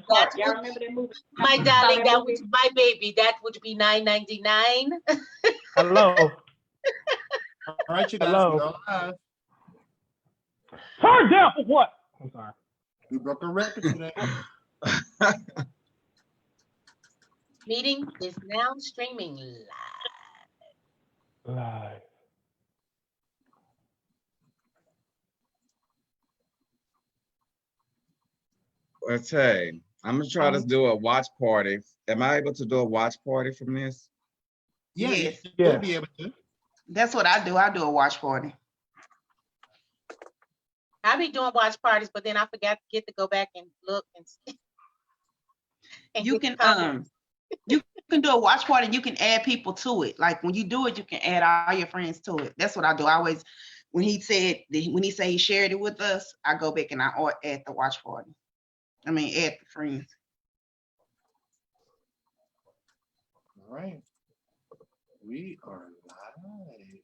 That Y'all would, remember that movie? my darling, that would, my baby, that would be $9.99. Hello. All right, you guys. Hello. Live. Turn down for what? I'm sorry. We broke a record today. Meeting is now streaming live. Live. Let's say, I'm gonna try to do a watch party. Am I able to do a watch party from this? Yeah, Yes. you'll be able to. That's what I do. I do a watch party. I be doing watch parties, but then I forgot to get to go back and look and see. And You get can you can do a watch party. You can add people to it. Like when you do it, you can add all your friends to it. That's what I do. I always, when he said he shared it with us, I go back and I add the watch party. I mean, add the friends. All right. We are live.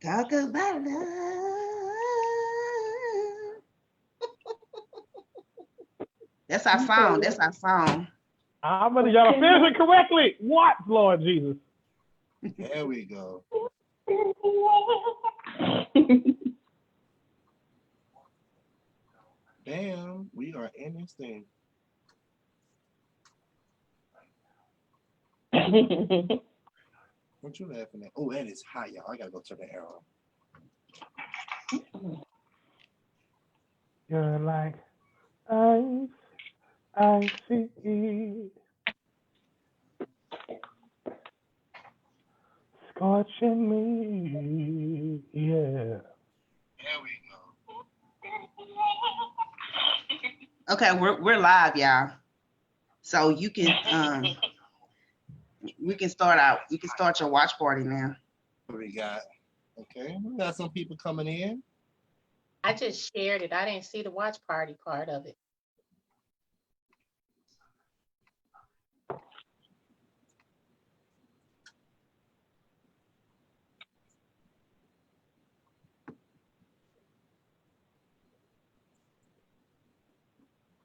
Talk about love. That's our song. That's our song. I'm gonna y'all finish it correctly. What, Lord Jesus? There we go. Damn, we are in this thing. What you laughing at? Oh, that is hot, y'all. I gotta go turn the air on. You're like I see. Scorching me, yeah. There we go. Okay, we're live, y'all. So you can we can start out. You can start your watch party now. What we got? Okay, we got some people coming in. I just shared it. I didn't see the watch party part of it.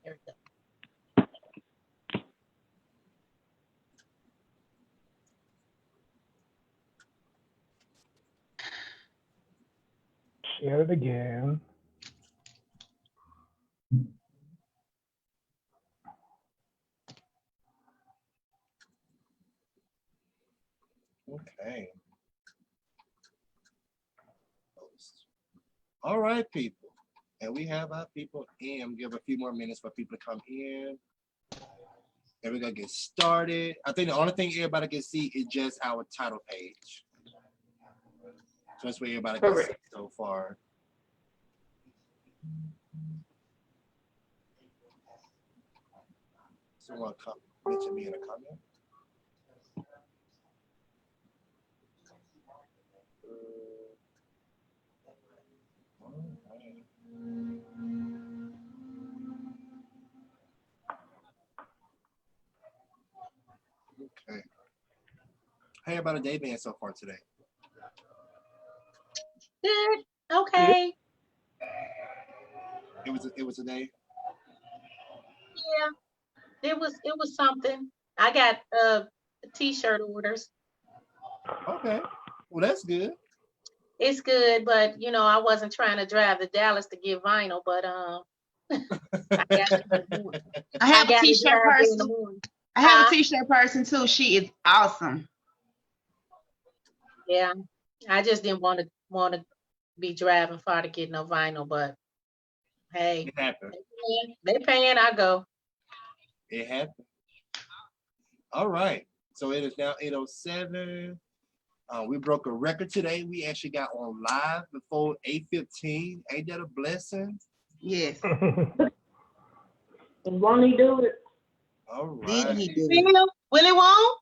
There we go. Share it again. Okay. All right, people. And we have our people in. Give a few more minutes for people to come in. And we're gonna get started. I think the only thing everybody can see is just our title page. So that's what everybody can see so far. Someone mention me in a comment. Okay. How about a day been so far today? Good. Okay. It was a day. Yeah. It was something. I got t-shirt orders. Okay. Well, that's good. It's good, but I wasn't trying to drive to Dallas to get vinyl, but I have a t-shirt person. I have a t-shirt person too. She is awesome. Yeah, I just didn't want to be driving far to get no vinyl, but hey, it happened. They paying, I go. It happened. All right. So it is now 8:07. We broke a record today. We actually got on live before 8:15. Ain't that a blessing? Yes. Won't he do it? All right. Did he do it? Willie won't?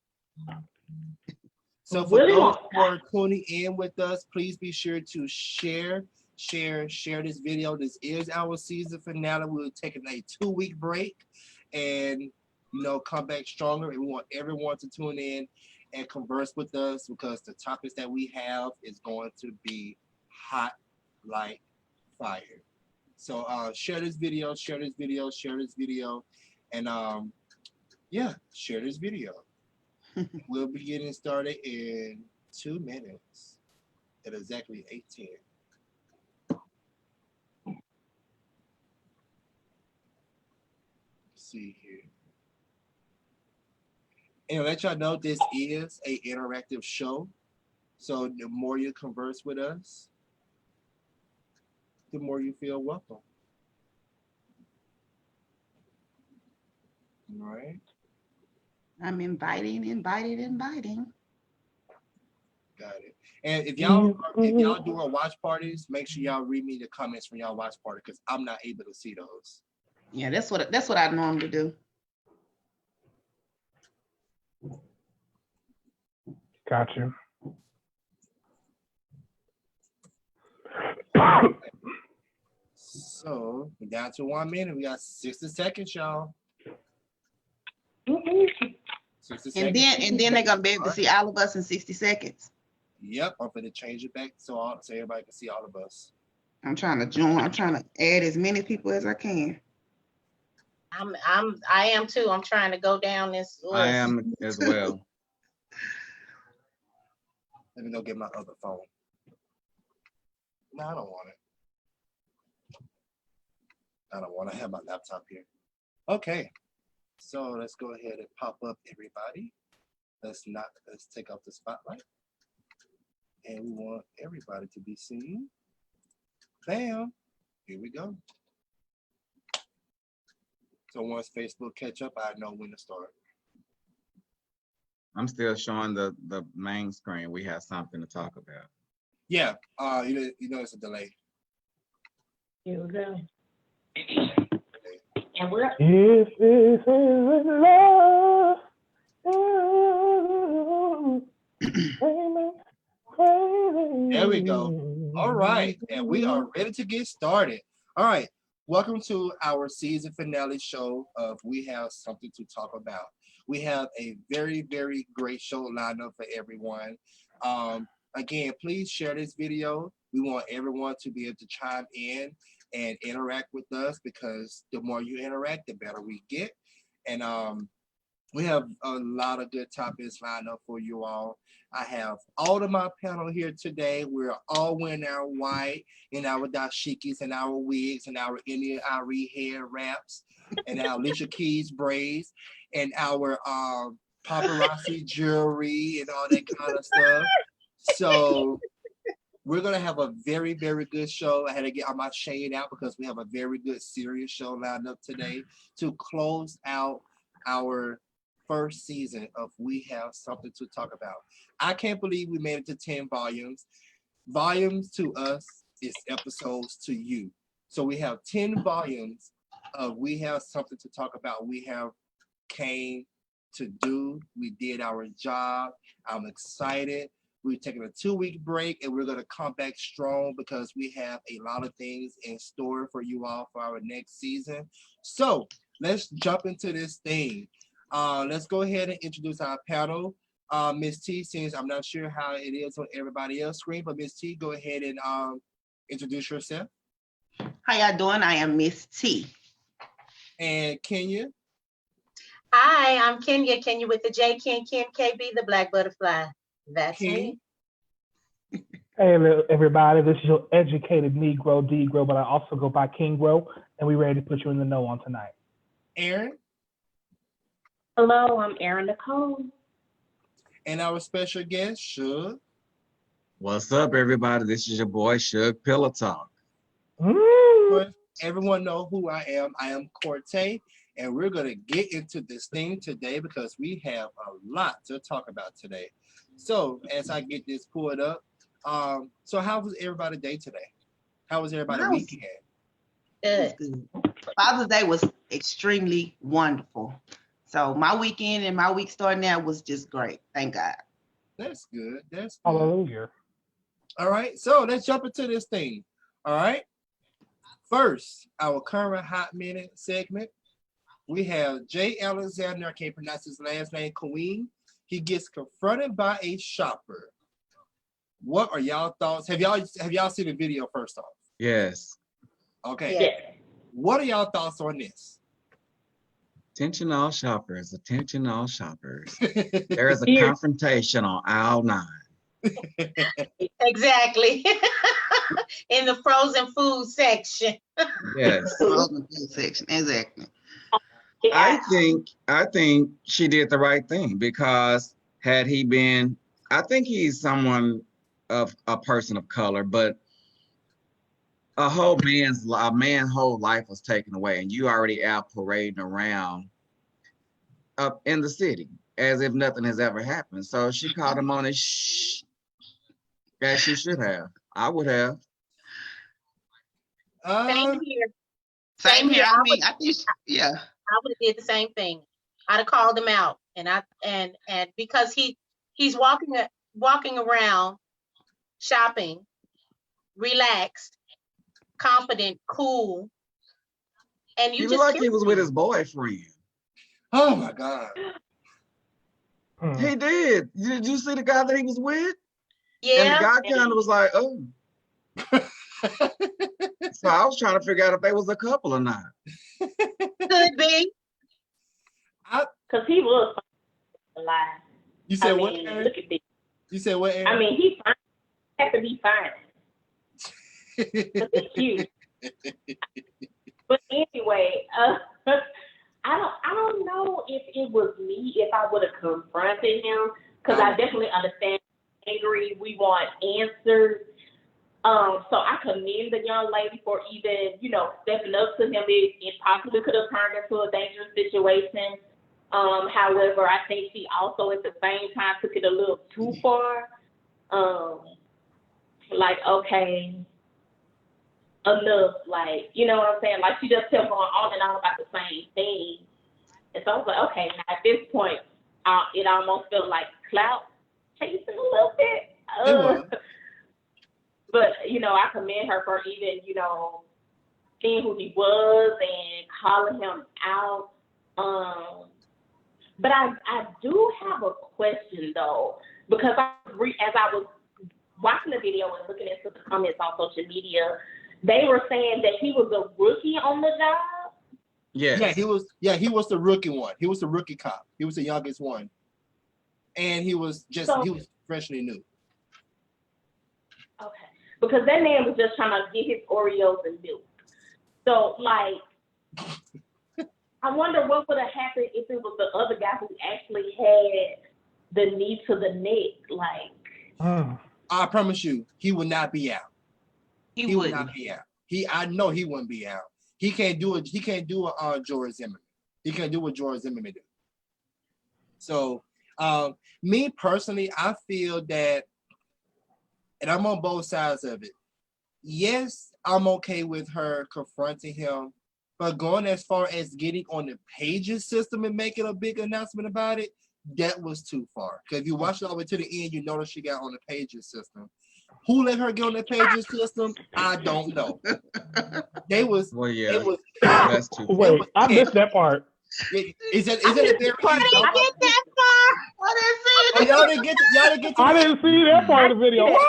So for those who are tuning in with us, please be sure to share this video. This is our season finale. We're taking a 2-week break and come back stronger. And we want everyone to tune in and converse with us because the topics that we have is going to be hot like fire. So share this video, share this video, share this video, and yeah, share this video. We'll be getting started in 2 minutes at exactly 8:10. See here. And let y'all know this is an interactive show. So the more you converse with us, the more you feel welcome. All right. I'm inviting. Got it. And if y'all doing watch parties, make sure y'all read me the comments from y'all watch party because I'm not able to see those. Yeah, that's what I normally do. Gotcha. So we're down to 1 minute. We got 60 seconds, y'all. 60 seconds. And then they're gonna be able to see all of us in 60 seconds. Yep, I'm gonna change it back so everybody can see all of us. I'm trying to join. I'm trying to add as many people as I can. I am too. I'm trying to go down this list. I am as well. Let me go get my other phone. No, I don't want it. I don't want to have my laptop here. Okay, so let's go ahead and pop up everybody. Let's take off the spotlight. And we want everybody to be seen. Bam, here we go. So once Facebook catch up, I know when to start. I'm still showing the main screen. We have something to talk about. Yeah, you know it's a delay. Here we go. Okay. And we're If this isn't love, amen. There we go. All right, and we are ready to get started. All right, welcome to our season finale show of We Have Something to Talk About. We have a very, very great show lined up for everyone. Again, please share this video. We want everyone to be able to chime in and interact with us because the more you interact, the better we get. And we have a lot of good topics lined up for you all. I have all of my panel here today. We're all wearing our white and our dashikis and our wigs and our Indian Ari hair wraps and our Alicia Keys braids and our paparazzi jewelry and all that kind of stuff. So we're going to have a very, very good show. I had to get my shade out because we have a very good serious show lined up today to close out our first season of We Have Something to Talk About. I can't believe we made it to 10 volumes. Volumes to us is episodes to you. So we have 10 volumes of We Have Something to Talk About. We have came to do. We did our job. I'm excited. We're taking a 2-week break and we're going to come back strong because we have a lot of things in store for you all for our next season. So let's jump into this thing. Let's go ahead and introduce our panel. Ms. T, since I'm not sure how it is on everybody else's screen, but Ms. T, go ahead and introduce yourself. How y'all doing? I am Miss T. And Kenya. Hi, I'm Kenya. Kenya with the J, Kim, KB, the Black Butterfly. That's me. Hey, everybody, this is your educated Negro, Degro, but I also go by Kingro, and we're ready to put you in the know on tonight. Aaron. hello, I'm Erin Nicole. And our special guest, Shug. What's up, everybody? This is your boy, Shug Pillow Talk. Mm. Everyone know who I am. I am Corte, and we're going to get into this thing today because we have a lot to talk about today. So as I get this pulled up, so how was everybody's day today? How was everybody's weekend? Good. Good. Father's Day was extremely wonderful. So my weekend and my week starting out was just great. Thank God. That's good. That's good. Hallelujah. All right, so let's jump into this thing. All right. First, our current hot minute segment. We have Jay Alexander. I can't pronounce his last name. Queen. he gets confronted by a shopper. What are y'all thoughts? Have y'all seen the video first off? Yes. Okay. Yeah. What are y'all thoughts on this? Attention all shoppers, attention all shoppers. There is a Here. confrontation on aisle 9. Exactly. In the frozen food section. Yes. Frozen food section, exactly. I think she did the right thing, because had he been, I think he's someone of a person of color, but a man's whole life was taken away, and you already out parading around up in the city as if nothing has ever happened. So she called him on his shh, as she should have. I would have. Same here. Same here. I I mean, I think, yeah. I would have did the same thing. I'd have called him out, and because he's walking around shopping, relaxed, confident, cool, and He you looked just like he was with his boyfriend. Oh my God. He did. Did you see the guy that he was with? yeah. And the guy kind of was like, oh. So I was trying to figure out if they was a couple or not. Could be. Because he was alive. You said what? Look Aaron? at this. You said what? Aaron? I mean, he fine. Have to be fine. Because he's cute. But anyway, I don't know if it was me, if I would have confronted him, because I definitely understand angry. We want answers. So I commend the young lady for even, stepping up to him. It possibly could have turned into a dangerous situation. However, I think she also at the same time took it a little too far. Like, okay, enough, like, you know what I'm saying? Like, she just kept going on and on about the same thing. And so I was like, okay, now at this point, it almost felt like clout chasing a little bit. It was. But, I commend her for even, seeing who he was and calling him out. But I do have a question, though, because as I was watching the video and looking into the comments on social media, they were saying that he was a rookie on the job. Yes. Yeah, he was the rookie one. He was the rookie cop. He was the youngest one. And he was freshly new. Okay. Because that man was just trying to get his Oreos and milk. So, like, I wonder what would have happened if it was the other guy who actually had the knee to the neck. Like, I promise you, he would not be out. He would wouldn't. not be out. I know he wouldn't be out. He can't do it. He can't do a George Zimmerman. He can't do what George Zimmerman do. So, me personally, I feel that, and I'm on both sides of it. Yes, I'm okay with her confronting him, but going as far as getting on the pages system and making a big announcement about it, that was too far. Because if you watch it all the way to the end, you notice she got on the pages system. Who let her get on the pages system? I don't know. Well, yeah. It was. That's too far. Wait, I missed that part. Is that a very I didn't get that far. Oh, y'all didn't get to I didn't see that part of the video. What?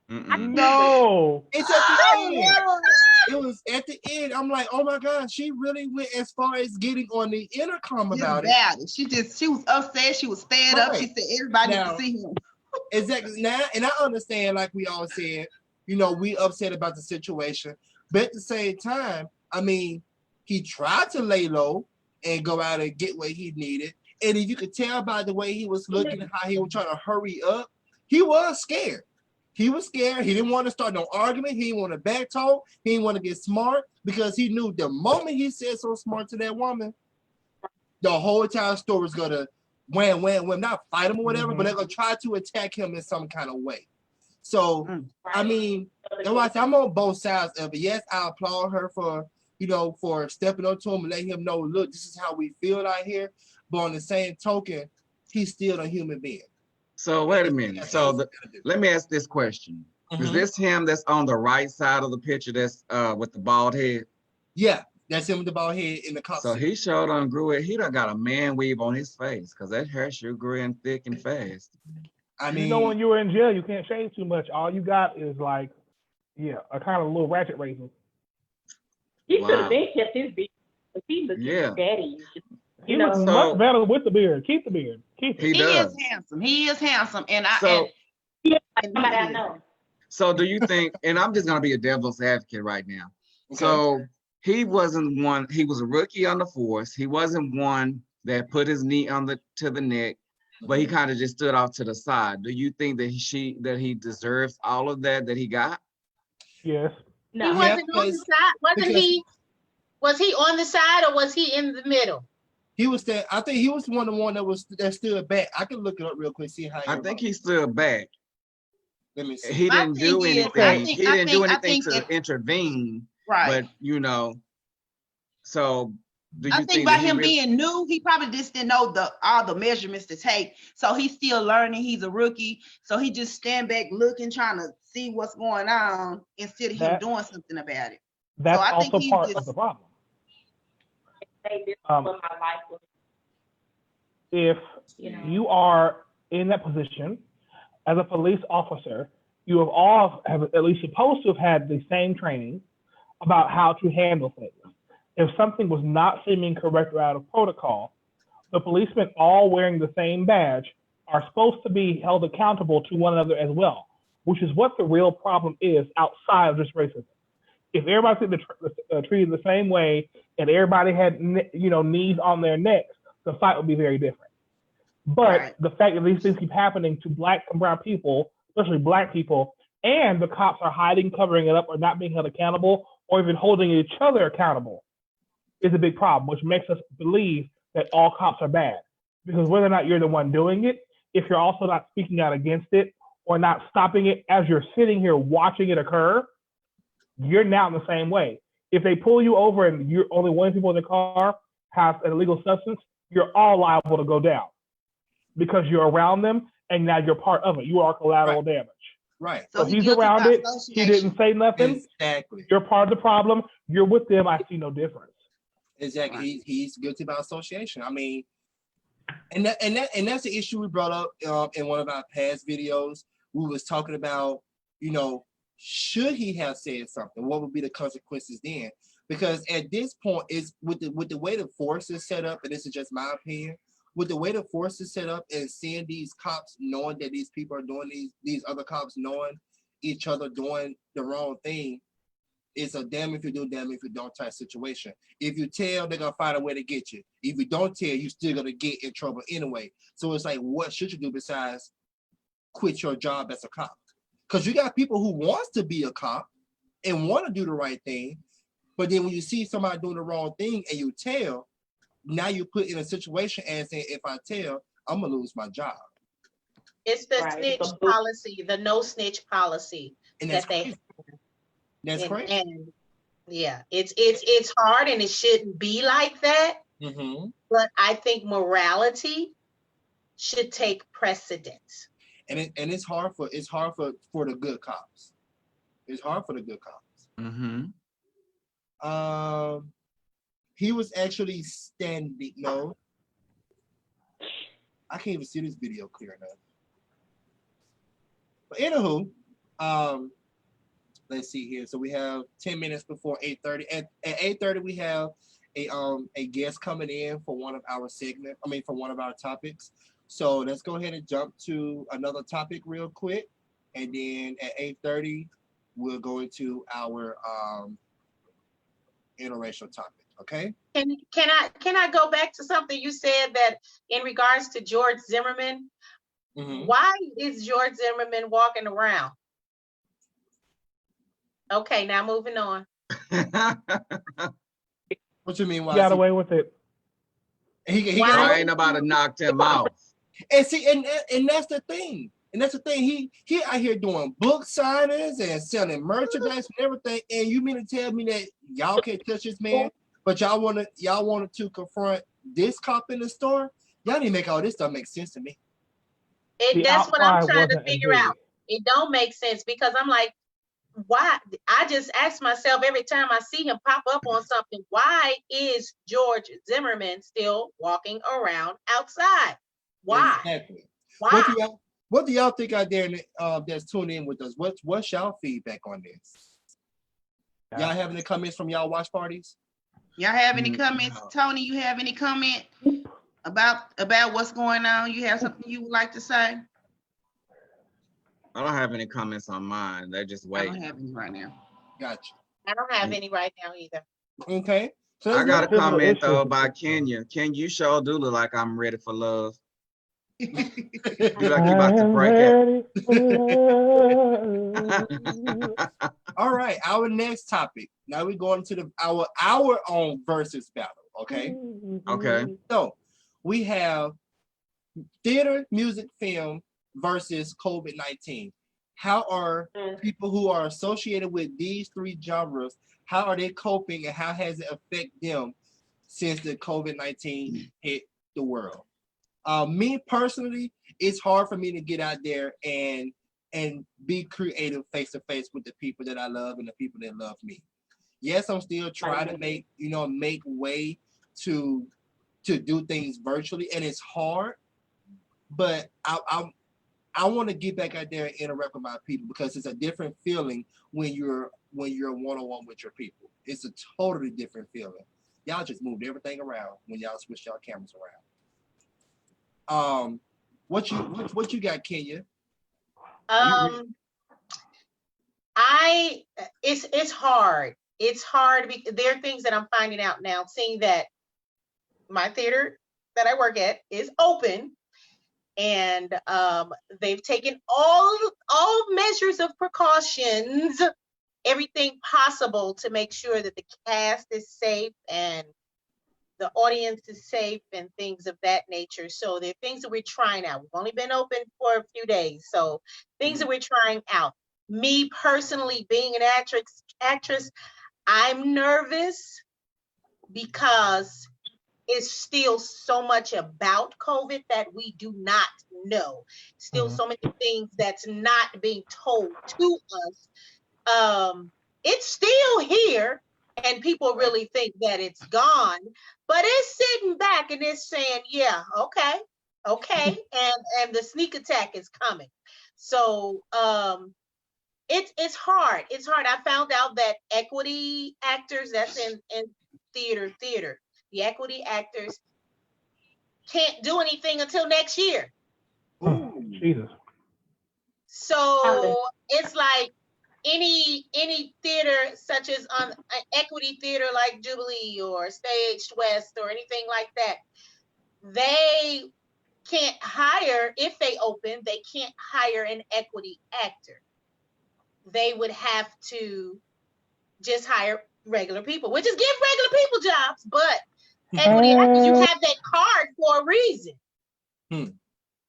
Mm-mm. No. It's at the end. It was at the end. I'm like, oh my God, she really went as far as getting on the intercom about it. She was upset. She was stand up. She said everybody needs to see him. Exactly. Now, and I understand, like we all said, we upset about the situation. But at the same time, I mean, he tried to lay low and go out and get what he needed. And if you could tell by the way he was looking and how he was trying to hurry up, he was scared. He was scared. He didn't want to start no argument. He didn't want to back talk. He didn't want to get smart because he knew the moment he said so smart to that woman, the whole entire story was going to wham, not fight him or whatever, but they're going to try to attack him in some kind of way. So, I mean, I'm on both sides of it. Yes, I applaud her for stepping up to him and letting him know, look, this is how we feel out here. But on the same token, he's still a human being. So wait a minute. So let me ask this question. Is this him that's on the right side of the picture that's with the bald head? Yeah, That's him with the bald head in the cop So suit. he showed on grew it. He done got a man weave on his face because that hair sure grew in thick and fast. I You know, when mean, you were in jail, you can't shave too much. All you got is like, yeah, a kind of little ratchet razor. He could Wow. have been kept his beard, but he looking Yeah. daddy. He You looks know, So- much better with the beard. Keep the beard. Keep He it. He does. is handsome. He is handsome, and I So yeah, and somebody he I is. know. so do you think, and I'm just gonna be a devil's advocate right now. okay. So he wasn't one, he was a rookie on the force. He wasn't one that put his knee on to the neck, but he kind of just stood off to the side. Do you think that he deserves all of that he got? Yes. He No, wasn't on the because- side. Wasn't because- he? Was he on the side or was he in the middle? he was there. I think he was one of the one that stood back. I can look it up real quick, see how. I think he stood back. Let me see. He My didn't do thing is, anything. He I didn't do think anything to that- intervene. right. But you know, so do you I think think by that he him really, being new, he probably just didn't know all the measurements to take. So he's still learning. He's a rookie. So he just stand back looking, trying to see what's going on instead of him That- doing something about it. That's I think also he part just- of the problem. say this is Um, what my life was. If You know. you are in that position as a police officer, you have at least supposed to have had the same training about how to handle things. If something was not seeming correct or out of protocol, the policemen all wearing the same badge are supposed to be held accountable to one another as well, which is what the real problem is outside of just racism. If everybody treated the same way and everybody had knees on their necks, the fight would be very different. But Right. the fact that these things keep happening to black and brown people, especially black people, and the cops are hiding, covering it up, or not being held accountable, or even holding each other accountable, is a big problem, which makes us believe that all cops are bad. Because whether or not you're the one doing it, if you're also not speaking out against it or not stopping it as you're sitting here watching it occur, you're now in the same way. If they pull you over and you're only one people in the car has an illegal substance, you're all liable to go down because you're around them and now you're part of it. You are collateral damage. Right. So he's guilty around by it. He association. didn't say nothing. Exactly. You're part of the problem. You're with them. I see no difference. Exactly. Right. He's guilty by association. I mean, and that's the issue we brought up in one of our past videos. We was talking about, should he have said something? What would be the consequences then? Because at this point, is with the way the force is set up, and this is just my opinion, with the way the force is set up and seeing these cops knowing that these people are doing these other cops knowing each other doing the wrong thing, it's a damn if you do, damn if you don't type situation. If you tell, they're gonna find a way to get you. If you don't tell, you're still gonna get in trouble anyway. So it's like, what should you do besides quit your job as a cop? Because you got people who wants to be a cop and want to do the right thing, but then when you see somebody doing the wrong thing and you tell, now you put in a situation and saying, if I tell, I'm gonna lose my job. It's the Right. snitch policy, the no snitch policy And that's that they crazy. That's and, crazy. and yeah, it's hard and it shouldn't be like that. Mm-hmm. But I think morality should take precedence. And it's hard for the good cops. It's hard for the good cops. Mm-hmm. He was actually standing. No, I can't even see this video clear enough. But anywho, let's see here. So we have 10 minutes before 8:30. At 8:30, we have a guest coming in for one of our for one of our topics. So let's go ahead and jump to another topic real quick, and then at 8:30, we'll go into our interracial topic. Okay. Can I go back to something you said that in regards to George Zimmerman? Mm-hmm. Why is George Zimmerman walking around? Okay, now moving on. What you mean? He got away with it. He Why? got I ain't about to knock him out. And see, and that's the thing. And that's the thing. He out here doing book signings and selling merchandise and everything. And you mean to tell me that y'all can't touch this man, but y'all wanted to confront this cop in the store? Y'all need to make all this stuff make sense to me. The That's what I'm outcry trying to wasn't as figure big. out. It don't make sense because I'm like, why? I just ask myself every time I see him pop up on something, why is George Zimmerman still walking around outside? Why? Exactly. Why? What do y'all think out there that's tuning in with us? What's y'all feedback on this? Y'all have any comments from y'all watch parties? Y'all have any comments? No. Tony, you have any comment about what's going on? You have something you would like to say? I don't have any comments on mine. They're just I waiting. don't have any right now. Gotcha. I don't have any right now either. Okay. So I got a Similar comment though issues. by Kenya. Ken, you sure do look like I'm ready for love. You like you I about to am break out. ready for love. All right. Our next topic. Now we're going to our own versus battle. Okay. Okay. So we have theater, music, film versus COVID-19. How are people who are associated with these three genres, how are they coping and how has it affected them since the COVID-19 hit the world? Me personally, it's hard for me to get out there and be creative face to face with the people that I love and the people that love me. Yes, I'm still trying to make way to do things virtually, and it's hard. But I want to get back out there and interact with my people because it's a different feeling when you're one-on-one with your people. It's a totally different feeling. Y'all just moved everything around when y'all switched y'all cameras around. What you got, Kenya? It's hard. It's hard because there are things that I'm finding out now, seeing that my theater that I work at is open, and they've taken all measures of precautions, everything possible to make sure that the cast is safe and the audience is safe and things of that nature. So there are things that we're trying out. We've only been open for a few days, so things that we're trying out. Me personally, being an actress, I'm nervous because it's still so much about COVID that we do not know. Still so many things that's not being told to us. It's still here, and people really think that it's gone, but it's sitting back and it's saying, yeah, okay, and the sneak attack is coming. So it's hard. It's hard. I found out that equity actors, that's in theater, the equity actors can't do anything until next year. Jesus. So it's like any theater such as on an equity theater like Jubilee or Staged West or anything like that, they can't hire, if they open, they can't hire an equity actor. They would have to just hire regular people, which is give regular people jobs, but equity actors, you have that card for a reason.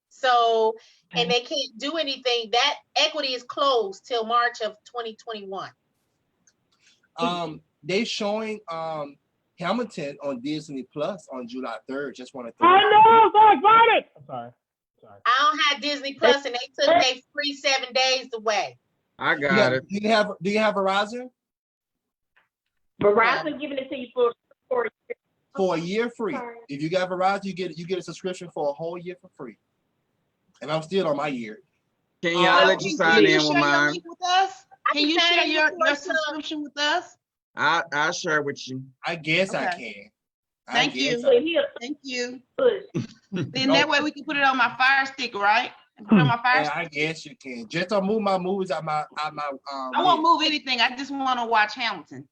So, and they can't do anything. That equity is closed till March of 2021. They showing Hamilton on Disney Plus on July 3rd. Just want to. I know, so excited. I'm sorry. I don't have Disney Plus, and they took their free 7 days away. I got it. Do you have Verizon? Verizon giving it to you for a year free. If you got Verizon, you get a subscription for a whole year for free. And I'm still on my year. Can y'all let you sign in with mine? Can you share your subscription with us? I'll share with you. I guess Okay. I can. Thank you. Thank you. Then that way we can put it on my Fire Stick, right? Put it on my Fire Stick. I guess you can. Just don't move my movies out my I won't move anything. I just want to watch Hamilton.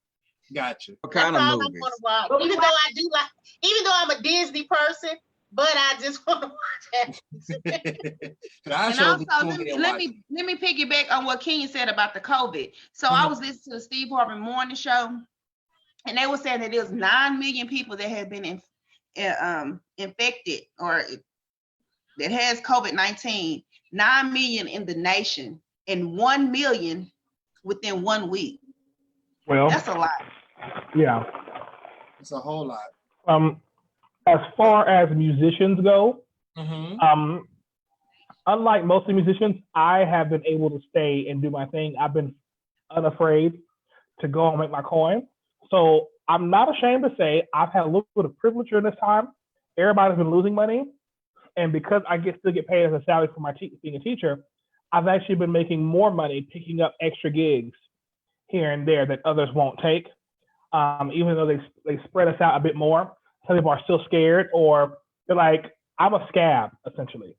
Gotcha. What kind of movies? Even though I'm a Disney person, but I just want to watch it. And also, let me piggyback on what Kenya said about the COVID. So I was listening to the Steve Harvey Morning Show, and they were saying that there's 9 million people that have been infected or that has COVID-19. 9 million in the nation, and 1 million within 1 week. Well, that's a lot. Yeah, it's a whole lot. As far as musicians go, unlike most of the musicians, I have been able to stay and do my thing. I've been unafraid to go and make my coin. So I'm not ashamed to say I've had a little bit of privilege during this time. Everybody's been losing money. And because I still get paid as a salary for my being a teacher, I've actually been making more money picking up extra gigs here and there that others won't take. Even though they spread us out a bit more, some people are still scared, or they're like, I'm a scab, essentially.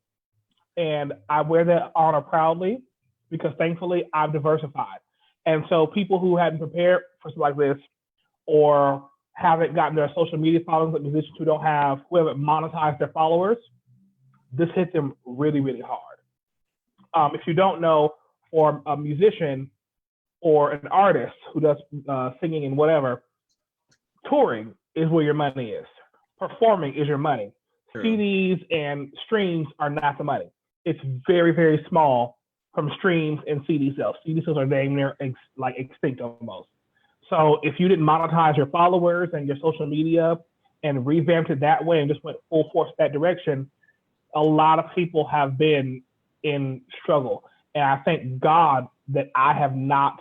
And I wear that honor proudly because thankfully I've diversified. And so people who hadn't prepared for something like this, or haven't gotten their social media followings, like musicians who haven't monetized their followers, this hit them really, really hard. If you don't know, for a musician or an artist who does singing and whatever, touring is where your money is. Performing is your money. Sure. CDs and streams are not the money. It's very, very small from streams and CD sales. CD sales are dang near extinct almost. So if you didn't monetize your followers and your social media and revamped it that way and just went full force that direction, a lot of people have been in struggle. And I thank God that I have not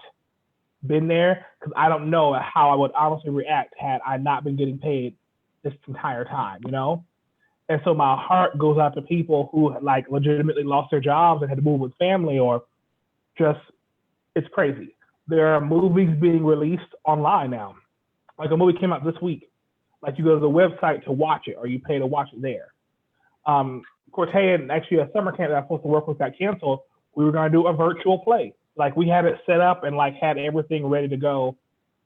been there, because I don't know how I would honestly react had I not been getting paid this entire time, you know? And so my heart goes out to people who like legitimately lost their jobs and had to move with family, or just, it's crazy. There are movies being released online now. Like a movie came out this week. Like you go to the website to watch it, or you pay to watch it there. Cortez and actually a summer camp that I was supposed to work with got canceled. We were going to do a virtual play. Like we had it set up and like had everything ready to go,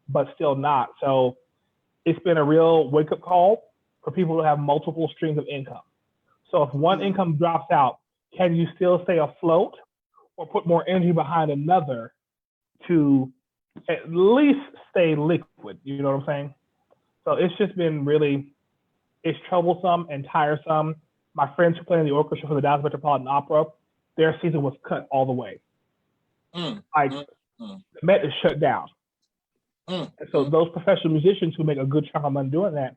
but still not. So it's been a real wake up call for people to have multiple streams of income. So if one income drops out, can you still stay afloat or put more energy behind another to at least stay liquid? You know what I'm saying? So it's just been really, it's troublesome and tiresome. My friends who play in the orchestra for the Dallas Metropolitan Opera, their season was cut all the way. The Met is shut down. And so those professional musicians who make a good chunk of money doing that,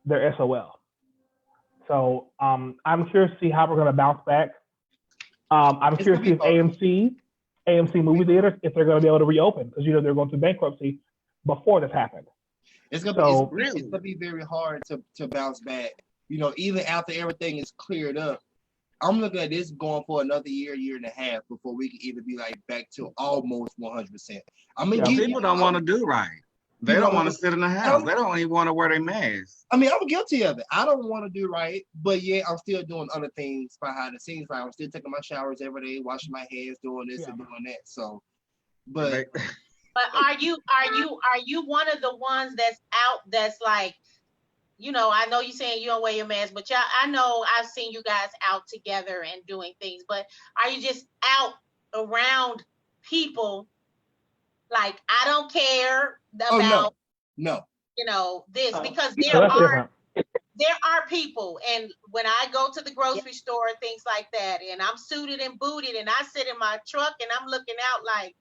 they're SOL. So I'm curious to see how we're going to bounce back. I'm curious to see if AMC movie theaters, if they're going to be able to reopen, because they're going through bankruptcy before this happened. It's gonna be very hard to bounce back. Even after everything is cleared up, I'm looking at this going for another year and a half before we can even be like back to almost 100%. I mean, people don't want to do right. They don't want to sit in the house. They don't even want to wear their masks. I mean, I'm guilty of it. I don't want to do right, but yeah, I'm still doing other things behind the scenes. Like I'm still taking my showers every day, washing my hands, doing this and doing that. So, but are you one of the ones that's out? That's like, I know you're saying you don't wear your mask, but I know I've seen you guys out together and doing things. But are you just out around people? Like, I don't care about, this, because there are people, and when I go to the grocery store and things like that, and I'm suited and booted, and I sit in my truck and I'm looking out like,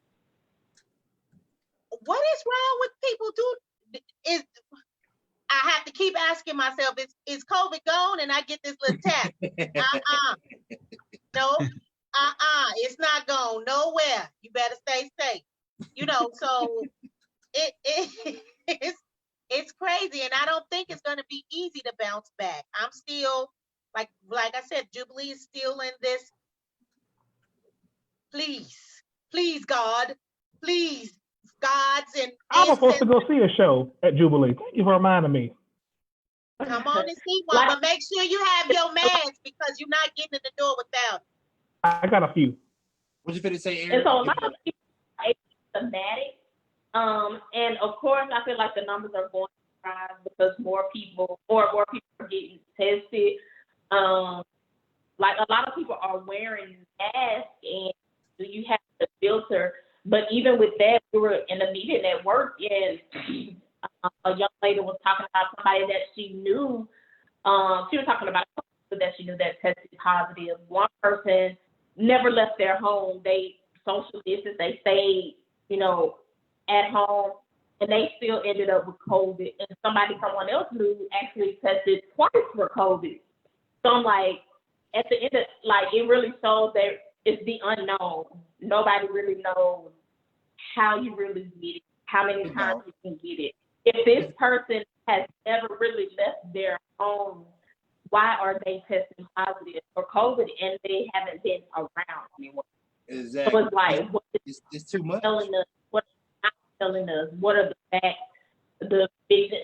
what is wrong with people? I have to keep asking myself, is COVID gone? And I get this little tap. No, it's not gone nowhere. You better stay safe. So it's crazy, and I don't think it's going to be easy to bounce back. I'm still, like I said, Jubilee is still in this. Please, God, please, gods and. I was supposed to go see a show at Jubilee. Thank you for reminding me. Come on and see one, but make sure you have your mask, because you're not getting in the door without it. I got a few. What you finna say, Aaron? And so a lot of people are asymptomatic. And of course, I feel like the numbers are going to rise because more people are getting tested. Like a lot of people are wearing masks, and you have to filter. But even with that, we were in a meeting at work, and a young lady was talking about somebody that she knew. She was talking about that she knew that tested positive. One person never left their home. They social distance. They stayed, at home, and they still ended up with COVID. And someone else knew actually tested twice for COVID. So I'm like, at the end of, it really shows that it's the unknown. Nobody really knows how you really get it, how many times you can get it. If this person has never really left their home, why are they testing positive for COVID and they haven't been around anyone? Exactly. So it's like, what is it's too much. telling us? What is not telling us? What are the facts?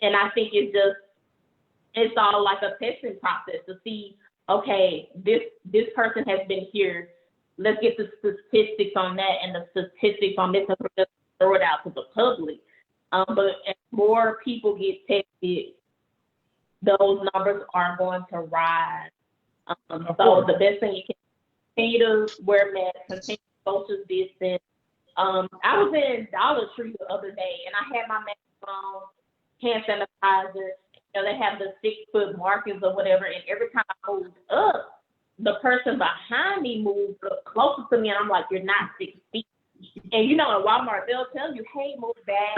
And I think it's all like a testing process to see, okay, this person has been here. Let's get the statistics on that and the statistics on this and just throw it out to the public. But as more people get tested, those numbers are going to rise. So the best thing you can continue to wear masks, continue social distance. I was in Dollar Tree the other day and I had my mask on, hand sanitizer. You know, they have the 6-foot markers or whatever, and every time I moved up, the person behind me moved up closer to me, and I'm like, "You're not 6 feet." And you know, in Walmart, they'll tell you, "Hey, move back."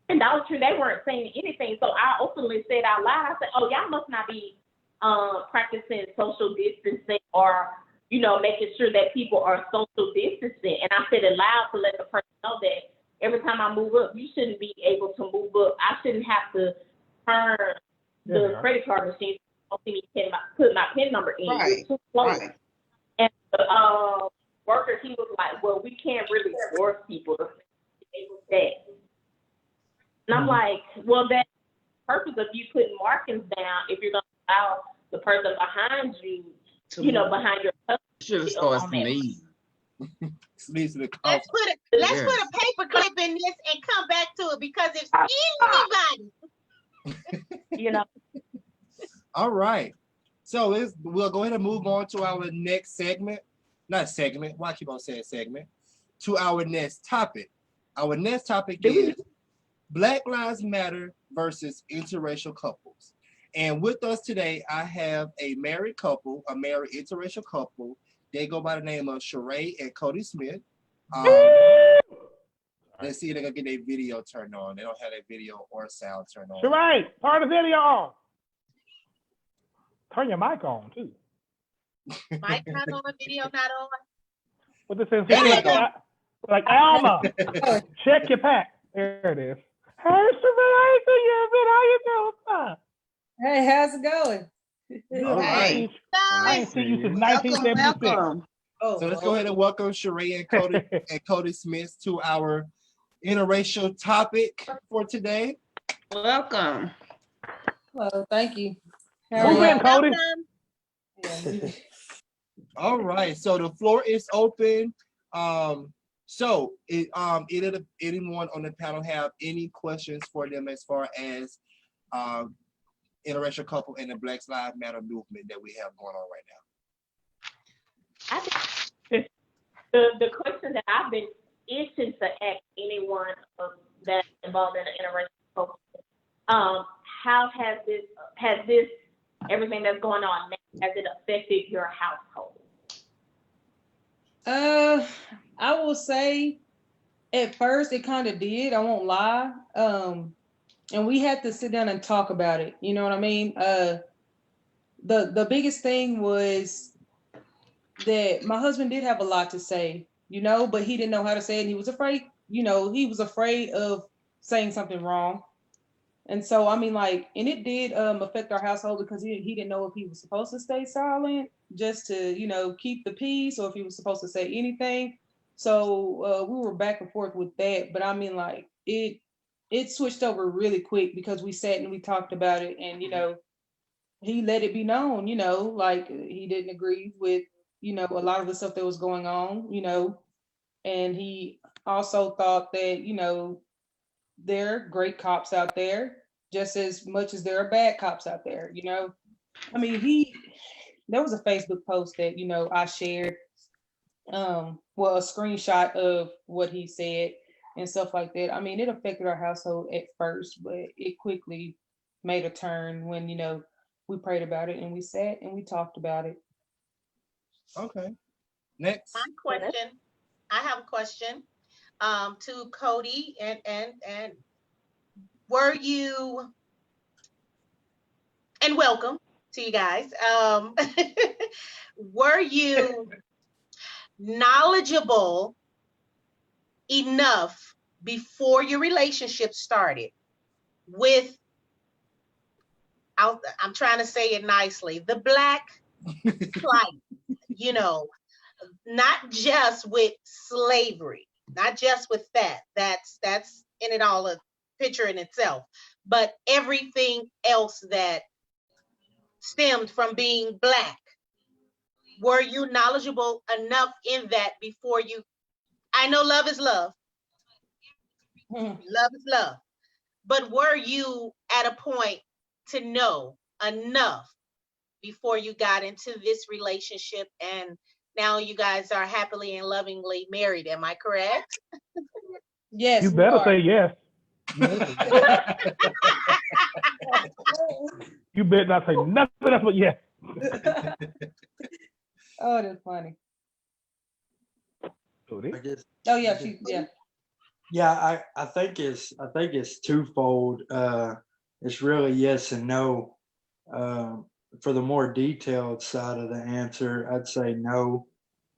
In Dollar Tree, they weren't saying anything, so I openly said out loud, I said, "Oh, y'all must not be practicing social distancing or, you know, making sure that people are social distancing." And I said it loud to let the person know that every time I move up, you shouldn't be able to move up. I shouldn't have to turn the credit card machine to see me put my PIN number in. Right. It's too close. Right. And the worker, he was like, "Well, we can't really force people to do that." And I'm like, well, that's the purpose of you putting markings down if you're going to allow the person behind you, you know, behind your customer. Should have started sneezing. Sneeze to the Let's put a paper clip in this and come back to it, because if anybody, you know. All right. So we'll go ahead and move on to our next segment. Not segment. Why I keep on saying segment? To our next topic. Our next topic is Black Lives Matter versus interracial couples. And with us today, I have a married couple, a married interracial couple. They go by the name of Sheree and Cody Smith. Let's see if they're going to get their video turned on. They don't have their video or sound turned on. Sheree, turn the video on. Turn your mic on, too. mic not on, video not on. What this is, like Alma, check your pack. There it is. Hey, Sheree, how you doing? Hey, how's it going? All right. I ain't seen you since 1976. Welcome. Oh, So let's go ahead and welcome Sheree and Cody Smith to our interracial topic for today. Welcome. Well, thank you. Move in, Cody. Yeah. All right. So the floor is open. So anyone on the panel have any questions for them as far as interracial couple and the Black Lives Matter movement that we have going on right now? I think the question that I've been itching to ask anyone that's involved in the interracial couple, how has this everything that's going on now, has it affected your household? I will say at first it kind of did, I won't lie. And we had to sit down and talk about it. You know what I mean? The biggest thing was that my husband did have a lot to say, you know, but he didn't know how to say it. And he was afraid, you know, he was afraid of saying something wrong. And so, I mean, like, and it did affect our household because he didn't know if he was supposed to stay silent just to, you know, keep the peace, or if he was supposed to say anything. So we were back and forth with that. But I mean, like, it switched over really quick because we sat and we talked about it, and, you know, he let it be known, you know, like he didn't agree with, you know, a lot of the stuff that was going on, you know, and he also thought that, you know, there are great cops out there just as much as there are bad cops out there, you know. I mean, there was a Facebook post that, you know, I shared, a screenshot of what he said and stuff like that. I mean, it affected our household at first, but it quickly made a turn when, you know, we prayed about it and we sat and we talked about it. Okay. Next. My question, I have a question to Cody and were you, and welcome to you guys. Were you knowledgeable enough before your relationship started with, I'm trying to say it nicely, the Black plight, you know, not just with slavery, not just with that. That's in it all a picture in itself, but everything else that stemmed from being Black. Were you knowledgeable enough in that before you? I know love is love. Love is love. But were you at a point to know enough before you got into this relationship and now you guys are happily and lovingly married? Am I correct? Yes, You we better are. say yes. You better not say nothing else but yes. Oh, that's funny. Tootie? I guess. Oh yeah, yeah. Yeah, I think it's twofold. It's really yes and no. For the more detailed side of the answer, I'd say no.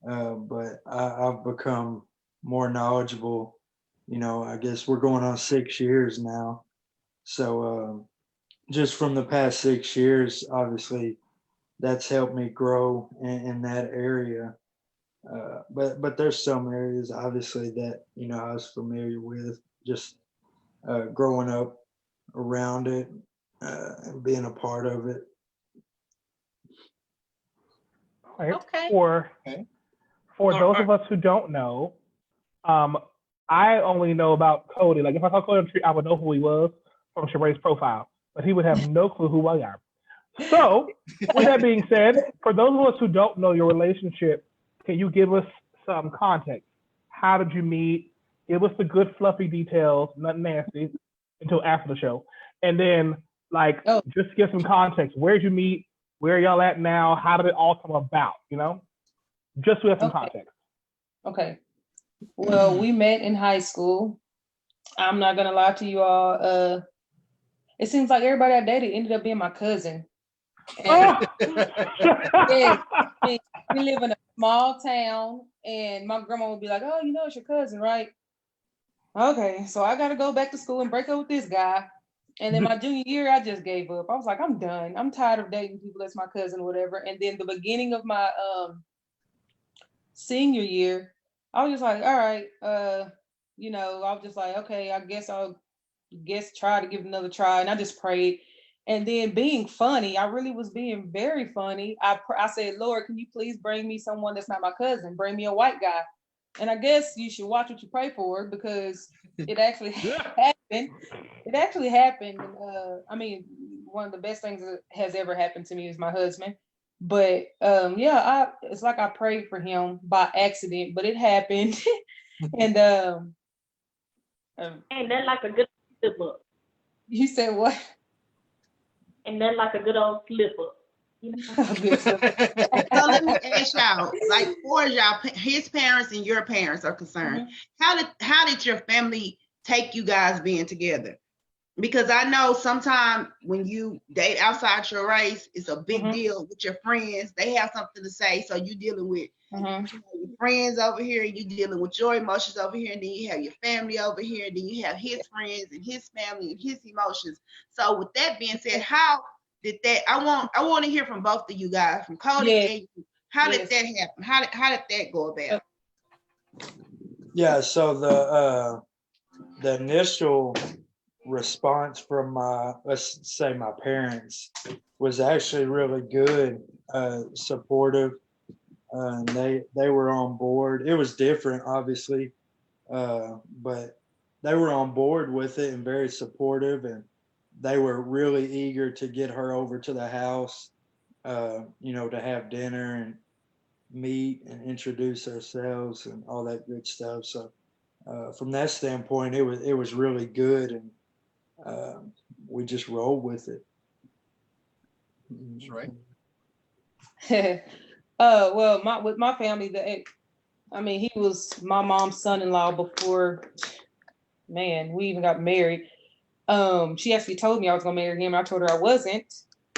But I've become more knowledgeable. You know, I guess we're going on 6 years now. So just from the past 6 years, obviously, that's helped me grow in that area. But there's some areas obviously that I was familiar with just growing up around it and being a part of it. All right. Okay. For those of us who don't know, I only know about Cody. Like if I saw Cody on the street, I would know who he was from Sheree's profile, but he would have no clue who I am. So, with that being said, for those of us who don't know your relationship, can you give us some context? How did you meet? Give us the good fluffy details, nothing nasty, until after the show. And then, just give some context. Where did you meet? Where are y'all at now? How did it all come about? Just so we have some context. Okay. Well, we met in high school. I'm not gonna lie to you all. It seems like everybody I dated ended up being my cousin. And yeah, we live in a small town, and my grandma would be like, "Oh, it's your cousin, right?" Okay, so I got to go back to school and break up with this guy. And then my junior year, I just gave up. I was like, I'm done. I'm tired of dating people that's my cousin or whatever. And then the beginning of my senior year, I was just like, all right, I was just like, okay, I guess I'll try to give it another try. And I just prayed. And then being funny, I really was being very funny. I said, Lord, can you please bring me someone that's not my cousin? Bring me a white guy. And I guess you should watch what you pray for, because it actually happened. It actually happened. One of the best things that has ever happened to me is my husband. But it's like I prayed for him by accident, but it happened. And ain't that like a good slip up? You said what? And that like a good old slip up. So let me ask y'all, like, for y'all, his parents and your parents are concerned, how did your family take you guys being together? Because I know sometimes when you date outside your race, it's a big deal with your friends. They have something to say, so you dealing with your friends over here, you dealing with your emotions over here, and then you have your family over here, and then you have his friends and his family and his emotions. So with that being said, how did that? I want to hear from both of you guys, from Cody and you. How did that happen? How did that go about? Yeah, so the initial response from let's say my parents was actually really good, supportive, and they were on board. It was different, obviously, but they were on board with it and very supportive, and they were really eager to get her over to the house, to have dinner and meet and introduce ourselves and all that good stuff. So from that standpoint, it was really good, and we just rolled with it. That's right. Well, with my family, he was my mom's son-in-law before, we even got married. She actually told me I was gonna marry him. I told her I wasn't,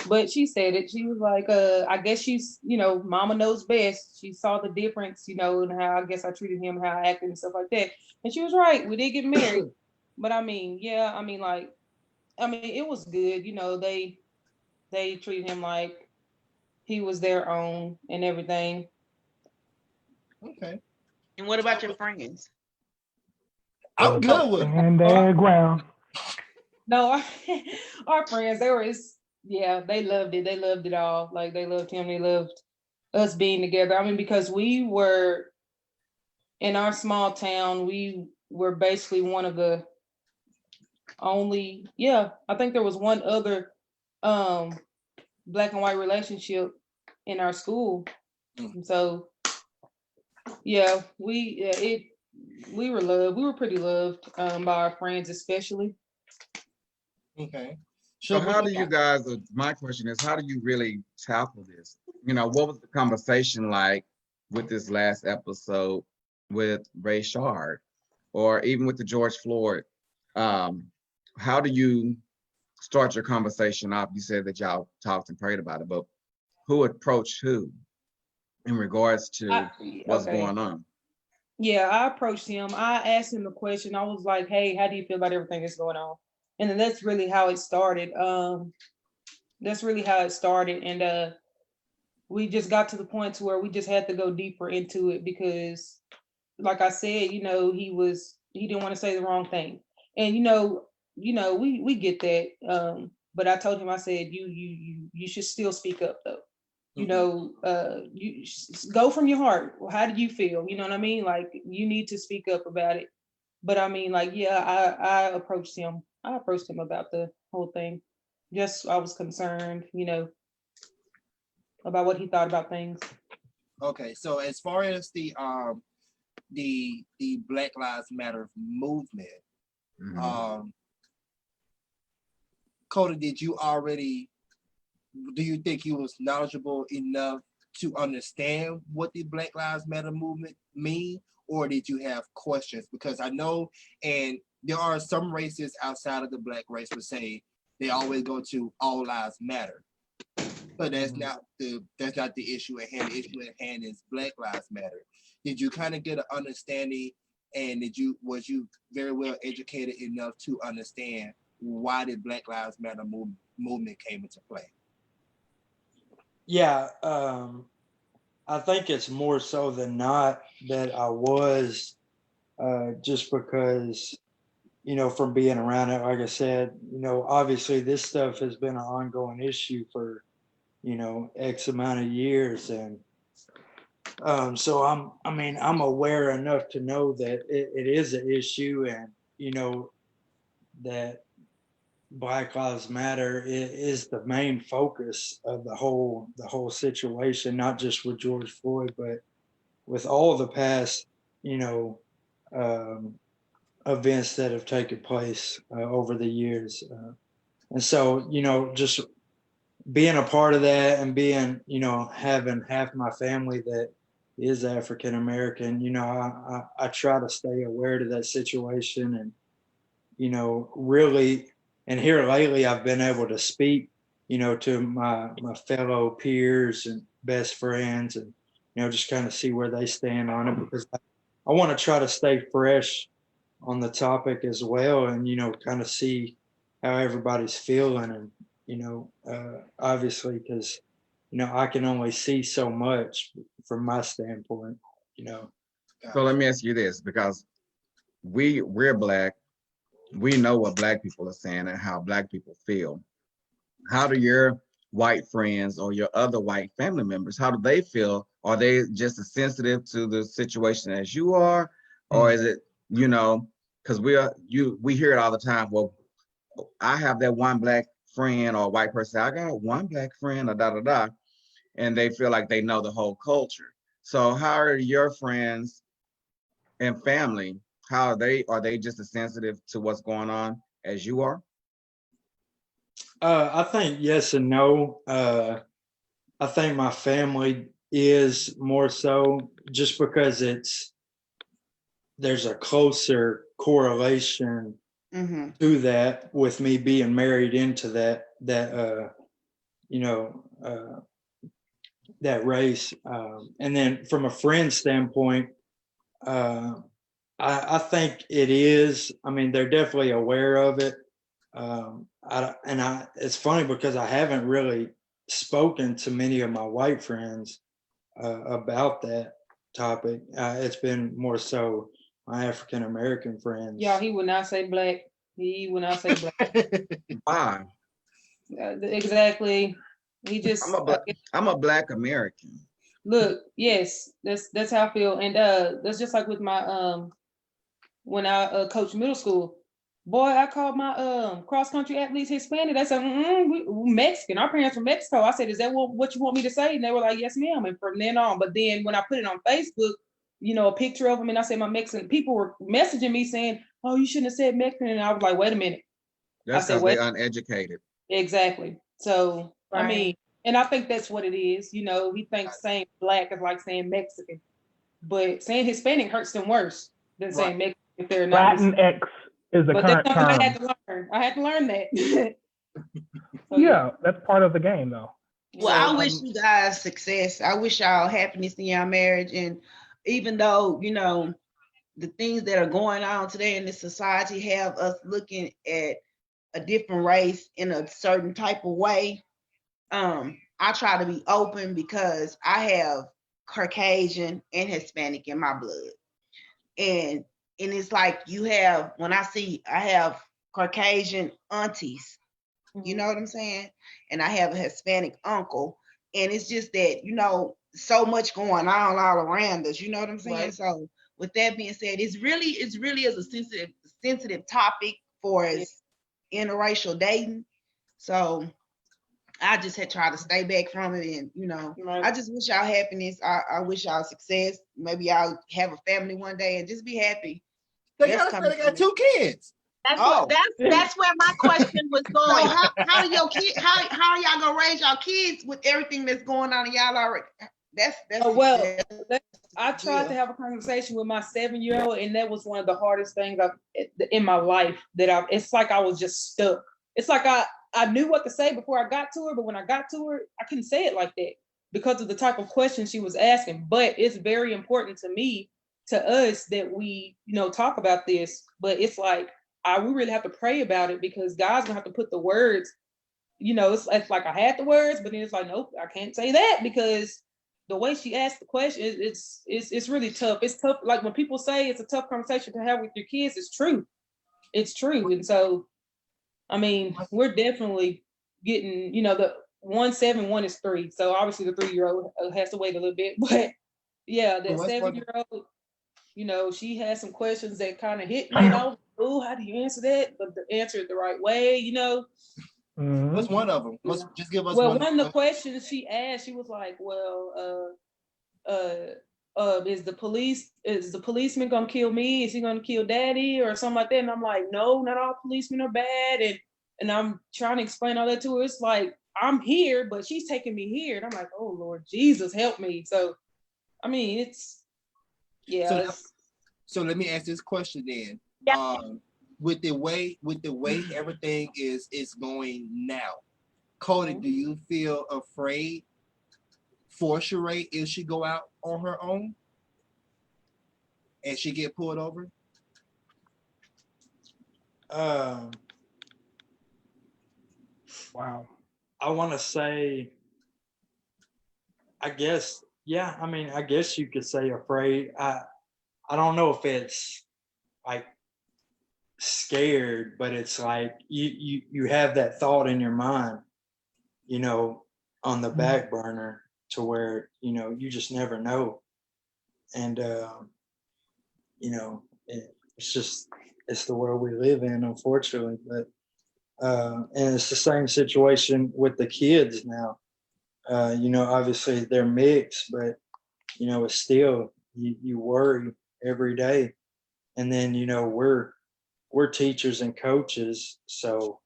But she said it. She was like, I guess she's, mama knows best. She saw the difference, and how I guess I treated him, how I acted and stuff like that. And she was right. We did get married. But I mean, yeah, it was good. They treated him like he was their own and everything. Okay. And what about your friends? I'm good with And their ground. No, our friends, they loved it. They loved it all. Like they loved him. They loved us being together. Because we were in our small town, we were basically one of the only, I think there was one other black and white relationship in our school. So we were loved. We were pretty loved by our friends, especially. Okay. So how do you guys, my question is, how do you really tackle this? What was the conversation like with this last episode with Ray Shard, or even with the George Floyd? How do you start your conversation off? You said that y'all talked and prayed about it, but who approached who in regards to what's going on? Yeah, I approached him. I asked him the question. I was like, hey, how do you feel about everything that's going on? And then that's really how it started. And we just got to the point to where we just had to go deeper into it because, like I said, he didn't want to say the wrong thing. And we get that. But I told him, I said, you should still speak up though. You go from your heart. Well, how do you feel? You know what I mean? Like you need to speak up about it. But I approached him. I approached him about the whole thing. Just I was concerned, about what he thought about things. Okay, so as far as the Black Lives Matter movement, Cody, do you think you was knowledgeable enough to understand what the Black Lives Matter movement mean, or did you have questions? Because I know, and there are some races outside of the Black race would say they always go to all lives matter, but that's not the issue at hand. The issue at hand is Black Lives Matter. Did you kind of get an understanding, and was you very well educated enough to understand why the Black Lives Matter movement came into play? Yeah, I think it's more so than not that I was, just because, from being around it, like I said, obviously this stuff has been an ongoing issue for, X amount of years. And so I'm aware enough to know that it is an issue, and, that Black Lives Matter is the main focus of the whole situation, not just with George Floyd, but with all the past, events that have taken place over the years. And so, just being a part of that and being, having half my family that is African American, I try to stay aware to that situation and, really. And here lately, I've been able to speak, to my fellow peers and best friends, and just kind of see where they stand on it, because I want to try to stay fresh on the topic as well, and kind of see how everybody's feeling, and obviously, because I can only see so much from my standpoint. So let me ask you this, because we're Black. We know what Black people are saying and how Black people feel. How do your white friends or your other white family members, how do they feel? Are they just as sensitive to the situation as you are? Or is it, because we hear it all the time. Well, I have that one Black friend or white person. I got one Black friend or da. And they feel like they know the whole culture. So how are your friends and family? Are they just as sensitive to what's going on as you are? I think yes and no. I think my family is more so, just because there's a closer correlation to that with me being married into that you know, that race. And then from a friend standpoint, I think it is. I mean, they're definitely aware of it. It's funny because I haven't really spoken to many of my white friends about that topic. It's been more so my African American friends. Yeah, he would not say black. He would not say black. Why? Exactly. He just I'm a black American. look. Yes, that's how I feel, and that's just like with my when I coached middle school. Boy, I called my cross country athletes Hispanic. They said, we Mexican. Our parents from Mexico. I said, is that what you want me to say? And they were like, yes, ma'am. And from then on, but then when I put it on Facebook, you know, a picture of them, and I said my Mexican, people were messaging me saying, oh, you shouldn't have said Mexican. And I was like, wait a minute. That's because they're uneducated. Exactly. So Right. I mean, and I think that's what it is. You know, he thinks saying black is like saying Mexican, but saying Hispanic hurts them worse than saying Mexican if they're not. Latinx is the But current that's something term. I had to learn. I had to learn that. So, Yeah, that's part of the game, though. Well, So, I wish you guys success. I wish y'all happiness in your marriage. And even though, you know, the things that are going on today in this society have us looking at a different race in a certain type of way, I try to be open because I have Caucasian and Hispanic in my blood. And it's like you have, when I have Caucasian aunties, you know what I'm saying? And I have a Hispanic uncle. And it's just that, you know, so much going on all around us, you know what I'm saying? Right. So with that being said, it's really is a sensitive topic for us interracial dating. So I just had tried to stay back from it, and you know, right. I just wish y'all happiness. I wish y'all success. Maybe y'all have a family one day and just be happy. They That's got coming from 2 kids. That's Oh. that's where my question was So going. how do your kid? How are y'all gonna raise y'all kids with everything that's going on? And y'all already that's well, I tried to have a conversation with my 7-year-old, and that was one of the hardest things in my life. It's like I was just stuck. It's like I knew what to say before I got to her, but when I got to her, I couldn't say it like that because of the type of questions she was asking. But it's very important to us that we, you know, talk about this. But it's like we really have to pray about it because God's gonna have to put the words. You know, it's like I had the words, but then it's like, nope, I can't say that because the way she asked the question, it's really tough. It's tough. Like when people say it's a tough conversation to have with your kids, it's true. It's true. And so, I mean, we're definitely getting, you know, the 171 is 3. So obviously the 3-year-old has to wait a little bit. But yeah, that 7-year-old, you know, she had some questions that kind of hit me. And I was, oh, how do you answer that? But answer it the right way, you know. Mm-hmm. What's one of them? Just give us well, one. One of the questions she asked, she was like, well, is the policeman gonna kill me? Is he gonna kill daddy or something like that? And I'm like, no, not all policemen are bad. And I'm trying to explain all that to her. It's like, I'm here, but she's taking me here. And I'm like, oh Lord Jesus, help me. So I mean, it's So let me ask this question then. Yeah. With the way everything is going now, Cody, do you feel afraid for Sheree if she go out on her own and she get pulled over? Wow. I want to say, I guess, yeah. I mean, I guess you could say afraid. I don't know if it's like scared, but it's like you have that thought in your mind, you know, on the back burner to where, you know, you just never know. And, you know, it's the world we live in, unfortunately. But, and it's the same situation with the kids now. You know, obviously they're mixed, but, you know, it's still, you worry every day. And then, you know, we're teachers and coaches. So,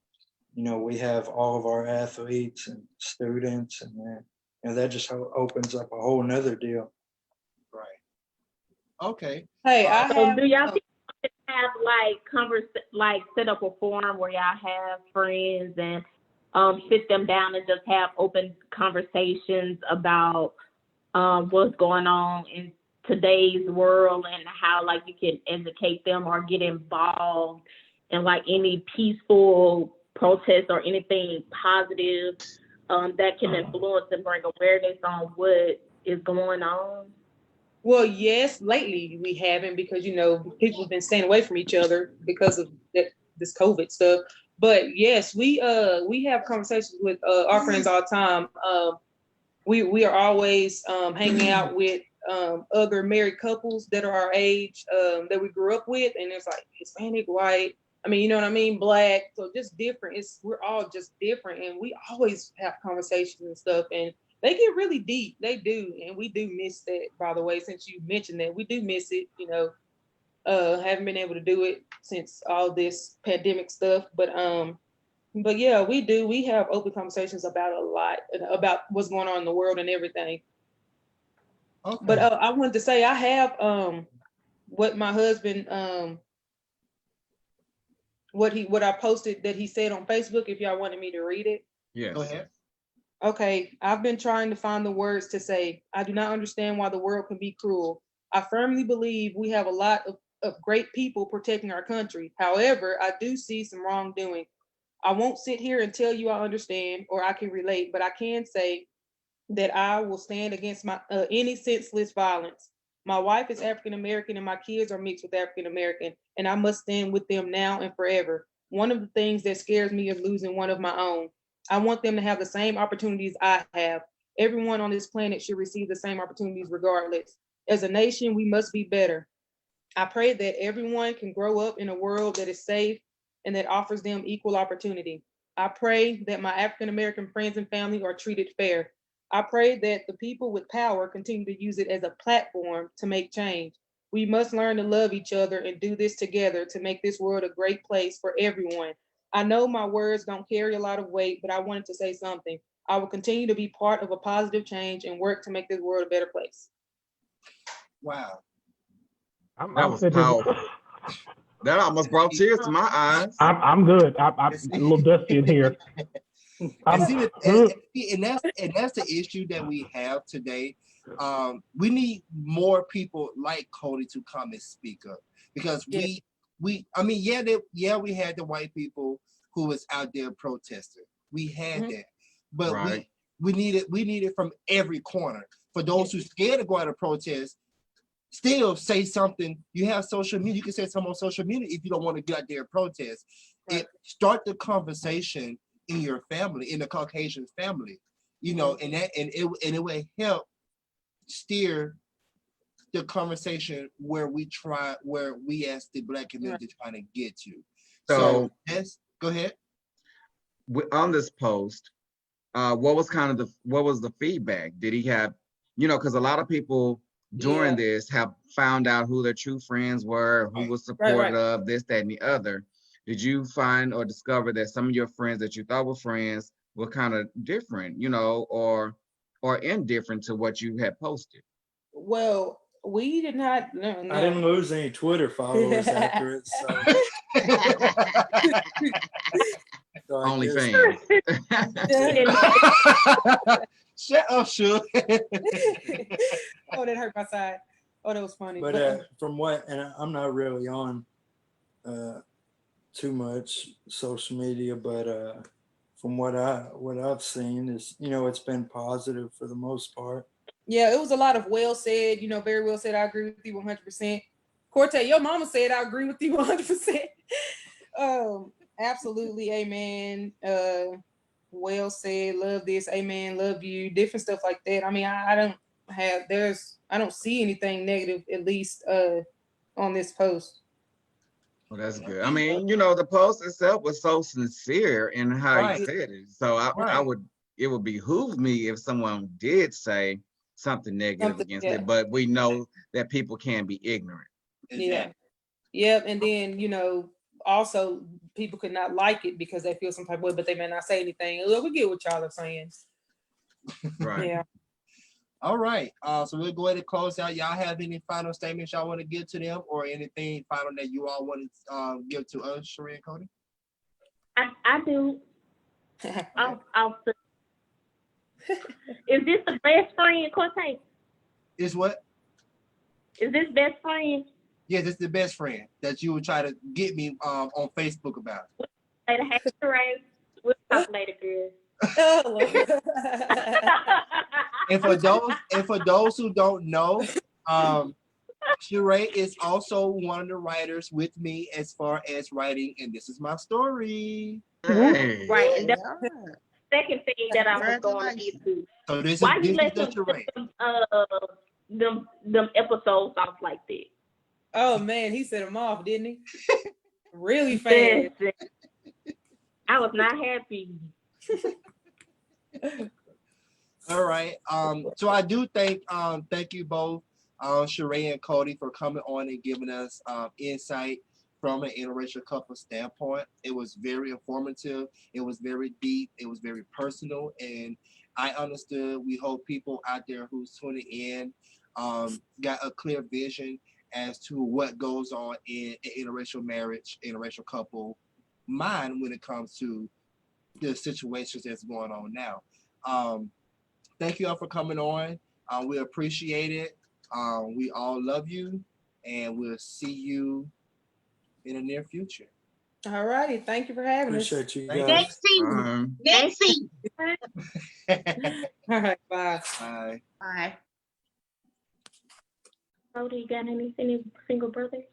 you know, we have all of our athletes and students, and then, you know, that just opens up a whole nother deal. Right. Okay. Hey, I So have. do y'all have like set up a forum where y'all have friends and sit them down and just have open conversations about what's going on in today's world and how like you can educate them or get involved in like any peaceful protest or anything positive that can influence and bring awareness on what is going on? Well, yes, lately we haven't because, you know, people have been staying away from each other because of this COVID stuff. But yes, we have conversations with our friends all the time. We are always hanging out with other married couples that are our age, that we grew up with, and it's like Hispanic, white. I mean, you know what I mean, black. So just different. We're all just different, and we always have conversations and stuff, and they get really deep. They do, and we do miss that. By the way, since you mentioned that, we do miss it. You know, haven't been able to do it since all this pandemic stuff, but yeah, we do. We have open conversations about a lot, about what's going on in the world and everything. Okay. But I wanted to say I have what my husband what I posted that he said on Facebook. If y'all wanted me to read it. Yes. Go ahead. Okay, I've been trying to find the words to say. I do not understand why the world can be cruel. I firmly believe we have a lot of great people protecting our country. However, I do see some wrongdoing. I won't sit here and tell you I understand or I can relate, but I can say that I will stand against any senseless violence. My wife is African American and my kids are mixed with African American, and I must stand with them now and forever. One of the things that scares me is losing one of my own. I want them to have the same opportunities I have. Everyone on this planet should receive the same opportunities regardless. As a nation, we must be better. I pray that everyone can grow up in a world that is safe and that offers them equal opportunity. I pray that my African American friends and family are treated fair. I pray that the people with power continue to use it as a platform to make change. We must learn to love each other and do this together to make this world a great place for everyone. I know my words don't carry a lot of weight, but I wanted to say something. I will continue to be part of a positive change and work to make this world a better place. Wow. That was powerful. That almost brought tears to my eyes. I'm good. I'm a little dusty in here. And that's the issue that we have today. We need more people like Cody to come and speak up because we we had the white people who was out there protesting. We had that, but we need it from every corner. For those who scared to go out and protest, still say something. You have social media. You can say something on social media if you don't want to get out there and protest. Start the conversation in your family, in the Caucasian family, you know, and it will help steer the conversation where we as the Black community trying to get to. So yes, go ahead. On this post, what was the feedback? Did he have, you know, because a lot of people during this have found out who their true friends were, who was supportive of this, that, and the other. Did you find or discover that some of your friends that you thought were friends were kind of different, you know, or indifferent to what you had posted? Well, we did not. No. I didn't lose any Twitter followers after it, so. Only fans. Shut up, Shug. Oh, that hurt my side. Oh, that was funny. But from what, and I'm not really on too much social media, but from what I've seen is, you know, it's been positive for the most part. Yeah, it was a lot of well said, you know, very well said. I agree with you 100%. Corte, your mama said I agree with you 100%. Absolutely, amen. Well said, love this, amen, love you, different stuff like that. I mean, I don't see anything negative, at least on this post. Well, that's good. I mean, you know, the post itself was so sincere in how he said it. So it would behoove me if someone did say something negative against it, but we know that people can be ignorant. Yeah. Yep. And then, you know, also people could not like it because they feel some type of way, but they may not say anything. We get what y'all are saying. Right. Yeah. All right. So we'll go ahead and close out. Y'all have any final statements y'all want to give to them or anything final that you all want to give to us, Sheree and Cody? I do. Is this the best friend, Cortez? Is what? Is this best friend? Yeah, this is the best friend that you would try to get me on Facebook about. Later, hey, Sheree. We'll talk later, girl. Oh, Lord. And for those who don't know, Sheree is also one of the writers with me as far as writing, and this is my story. Hey. Right, and that's Yeah. the second thing that I was going to get to. So this Why you is let the them Sheree. them episodes off like that? Oh man, he set him off, didn't he? Really fast. Listen, I was not happy. All right. So I do thank you both, Sheree and Cody, for coming on and giving us insight from an interracial couple standpoint. It was very informative. It was very deep. It was very personal, and I understood. We hope people out there who's tuning in got a clear vision as to what goes on in an interracial marriage, interracial couple mind when it comes to the situations that's going on now. Thank you all for coming on. We appreciate it. We all love you, and we'll see you in the near future. All righty. Thank you for having Appreciate you Thank guys. Next season. Next season. us. All right. Bye. Bye. Bye. Oh, do you got any single brothers?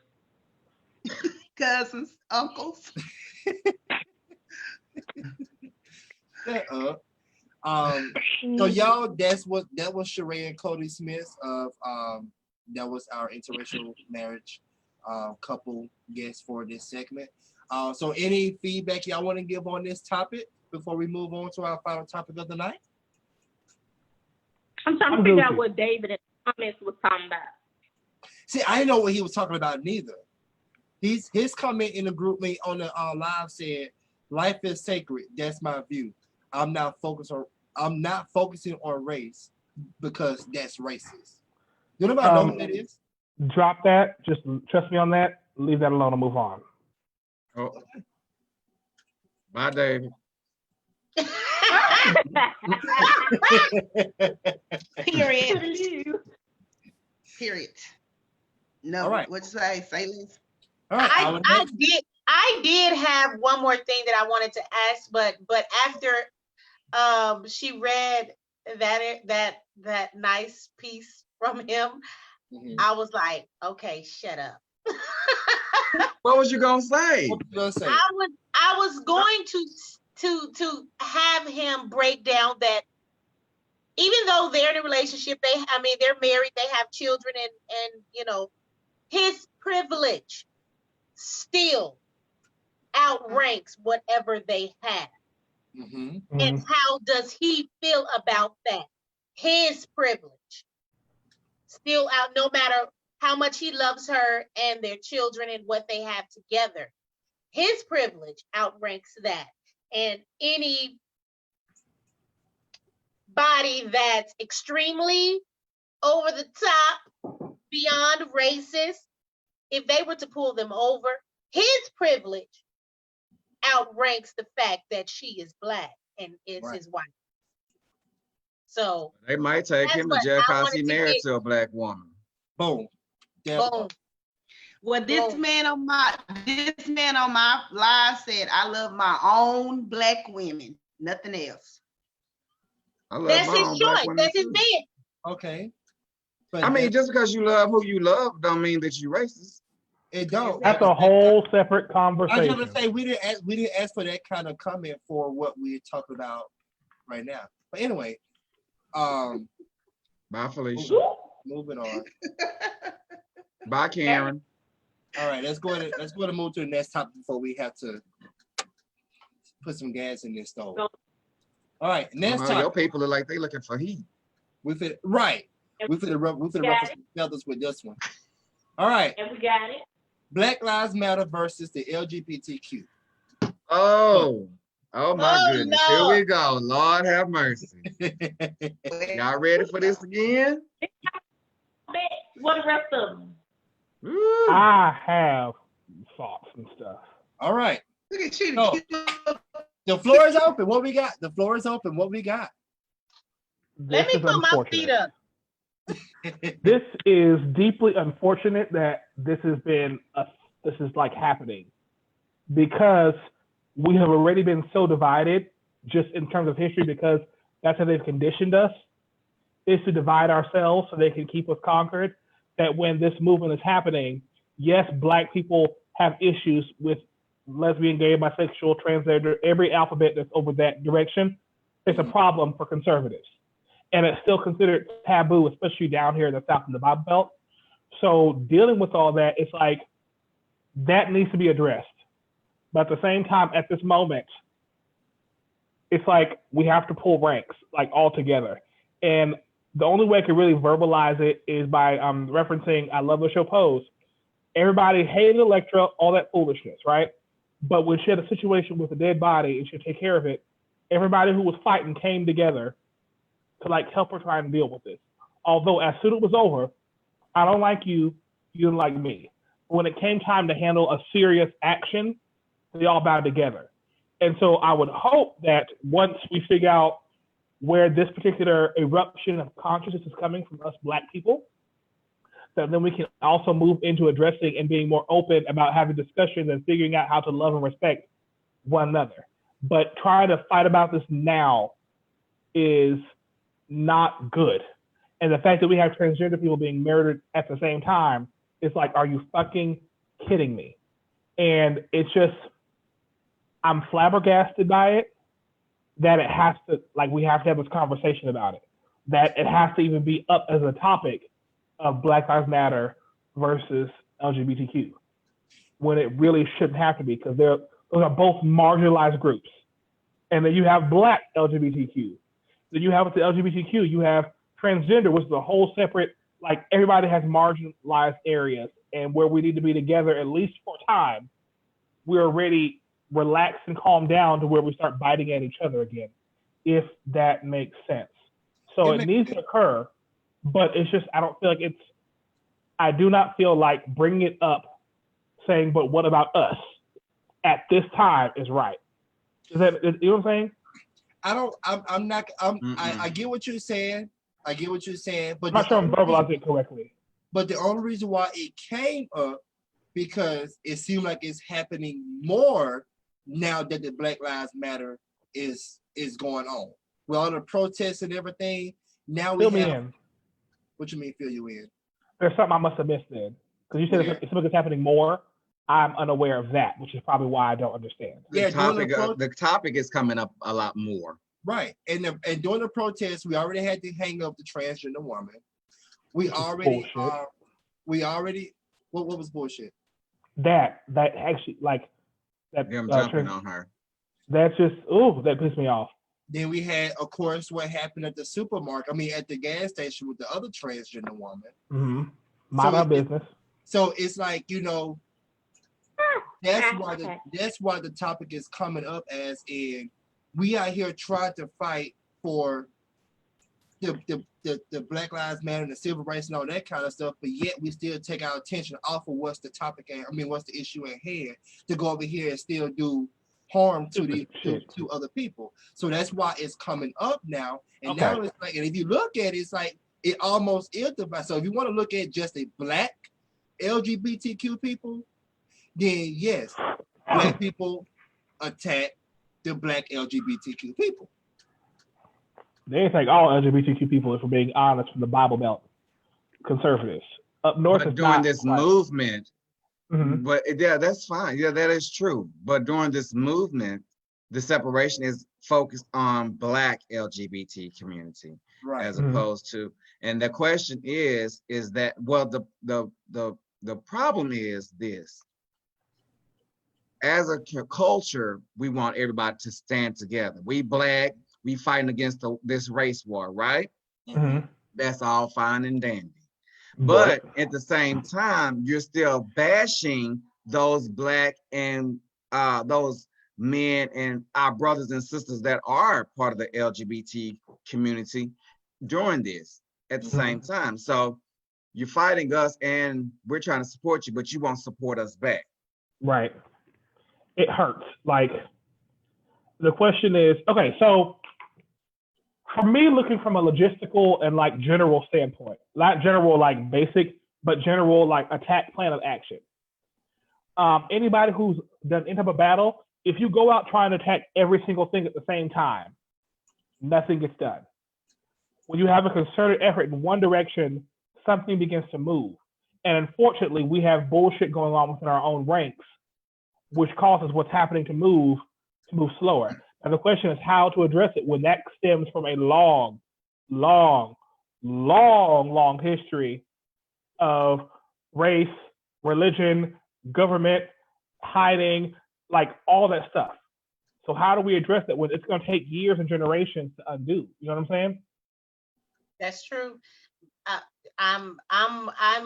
Cousins, uncles. Shut up. So y'all, that was Sheree and Cody Smith of that was our interracial marriage couple guests for this segment. So any feedback y'all want to give on this topic before we move on to our final topic of the night? I'm trying to figure out what David in the comments was talking about. See, I didn't know what he was talking about neither. His comment in the group me on the live said, "Life is sacred. That's my view. I'm not focusing on race because that's racist." Do anybody know what that is? Drop that. Just trust me on that. Leave that alone and move on. Oh. Bye, David. Period. Period. No. All right. What'd you say? Say Liz. All right. I did have one more thing that I wanted to ask, but after she read that nice piece from him, I was like, okay, shut up. What was you gonna say? What you gonna say? I was going to have him break down that even though they're in a relationship, they're married, they have children, and you know, his privilege still outranks whatever they have. Mm-hmm. And how does he feel about that? His privilege still out, no matter how much he loves her and their children and what they have together. His privilege outranks that. And any body that's extremely over the top, beyond racist, if they were to pull them over, his privilege outranks the fact that she is Black and is his wife. So they might take him to jail because he married to a Black woman. Boom. Boom. Well, this man on my live said, "I love my own Black women, nothing else." That's his choice. That's his man. Okay. But I mean, just because you love who you love, don't mean that you racist. It don't. That's a whole separate conversation. I was gonna say we didn't ask for that kind of comment for what we're talking about right now. But anyway, bye, Felicia. Moving on. Bye, Karen. All right, let's go to move to the next topic before we have to put some gas in this stove. All right, next topic. Your people look like they looking for heat. We fit the ruffle feathers with this one. All right. And we got it. Black Lives Matter versus the LGBTQ. Oh my goodness. No. Here we go. Lord have mercy. Y'all ready for this again? What the rest of them? Ooh. I have thoughts and stuff. All right. Look at you. So, The floor is open. What we got? The floor is open. What we got? Let me put my feet up. This is deeply unfortunate that this is like happening, because we have already been so divided just in terms of history, because that's how they've conditioned us, is to divide ourselves so they can keep us conquered. That when this movement is happening, yes, Black people have issues with lesbian, gay, bisexual, transgender, every alphabet that's over that direction. It's a problem for conservatives. And it's still considered taboo, especially down here in the South in the Bible Belt. So dealing with all that, it's like, that needs to be addressed. But at the same time, at this moment, it's like we have to pull ranks, like all together. And the only way I can really verbalize it is by referencing I Love the Show Pose. Everybody hated Electra, all that foolishness, right? But when she had a situation with a dead body and she had to take care of it, everybody who was fighting came together to like help her try and deal with this. Although as soon as it was over, I don't like you, you don't like me. When it came time to handle a serious action, they all bowed together. And so I would hope that once we figure out where this particular eruption of consciousness is coming from us Black people, that then we can also move into addressing and being more open about having discussions and figuring out how to love and respect one another. But trying to fight about this now is not good. And the fact that we have transgender people being murdered at the same time is like, are you fucking kidding me? And it's just, I'm flabbergasted by it, that it has to, like, we have to have this conversation about it, that it has to even be up as a topic of Black Lives Matter versus LGBTQ, when it really shouldn't have to be, because those are both marginalized groups. And then you have Black LGBTQ. Then you have with the LGBTQ, you have transgender, which is a whole separate, like, everybody has marginalized areas, and where we need to be together, at least for a time, we're already relaxed and calm down to where we start biting at each other again, if that makes sense. So it needs to occur, but it's just, I don't feel like I do not feel like bringing it up, saying, but what about us at this time is right. You know what I'm saying? I get what you're saying. I get what you're saying, but I'm not sure I'm verbalizing it correctly. But the only reason why it came up, because it seemed like it's happening more now that the Black Lives Matter is going on. With all the protests and everything, now we have. What you mean, fill you in? There's something I must have missed then. Because you said it's something that's happening more. I'm unaware of that, which is probably why I don't understand. Yeah, the topic is coming up a lot more. Right. And during the protests, we already had to hang up the transgender woman. What was bullshit? That actually, like, that I'm jumping on her. That's just, that pissed me off. Then we had, of course, what happened at the supermarket. I mean, at the gas station with the other transgender woman. Mm-hmm. Mind our business. So it's like, that's why the topic is coming up, as in we are here trying to fight for the Black Lives Matter and the civil rights and all that kind of stuff, but yet we still take our attention off of what's the topic, what's the issue at hand, to go over here and still do harm to other people. So that's why it's coming up now. And now it's like, and if you look at it, it's like it almost is divided. So if you want to look at just a Black LGBTQ people, then yes, Black people attack the Black LGBTQ people. They think all LGBTQ people, if we're being honest, from the Bible Belt, conservatives. Up north, but during this movement, but yeah, that's fine. Yeah, that is true. But during this movement, the separation is focused on Black LGBT community, right, as opposed to. And the question is that, well, the problem is this: as a culture, we want everybody to stand together. We Black. We fighting against this race war, right? Mm-hmm. That's all fine and dandy. But at the same time, you're still bashing those Black and those men and our brothers and sisters that are part of the LGBT community during this at the same time. So you're fighting us and we're trying to support you, but you won't support us back. Right. It hurts. Like, The question is, okay, so for me, looking from a logistical and like general standpoint, not general like basic, but general like attack plan of action. Anybody who's done any type of battle, if you go out trying to attack every single thing at the same time, nothing gets done. When you have a concerted effort in one direction, something begins to move. And unfortunately, we have bullshit going on within our own ranks, which causes what's happening to move slower. And the question is how to address it when that stems from a long, long, long, long history of race, religion, government, hiding, like all that stuff. So how do we address it when it's going to take years and generations to undo? You know what I'm saying? That's true. I'm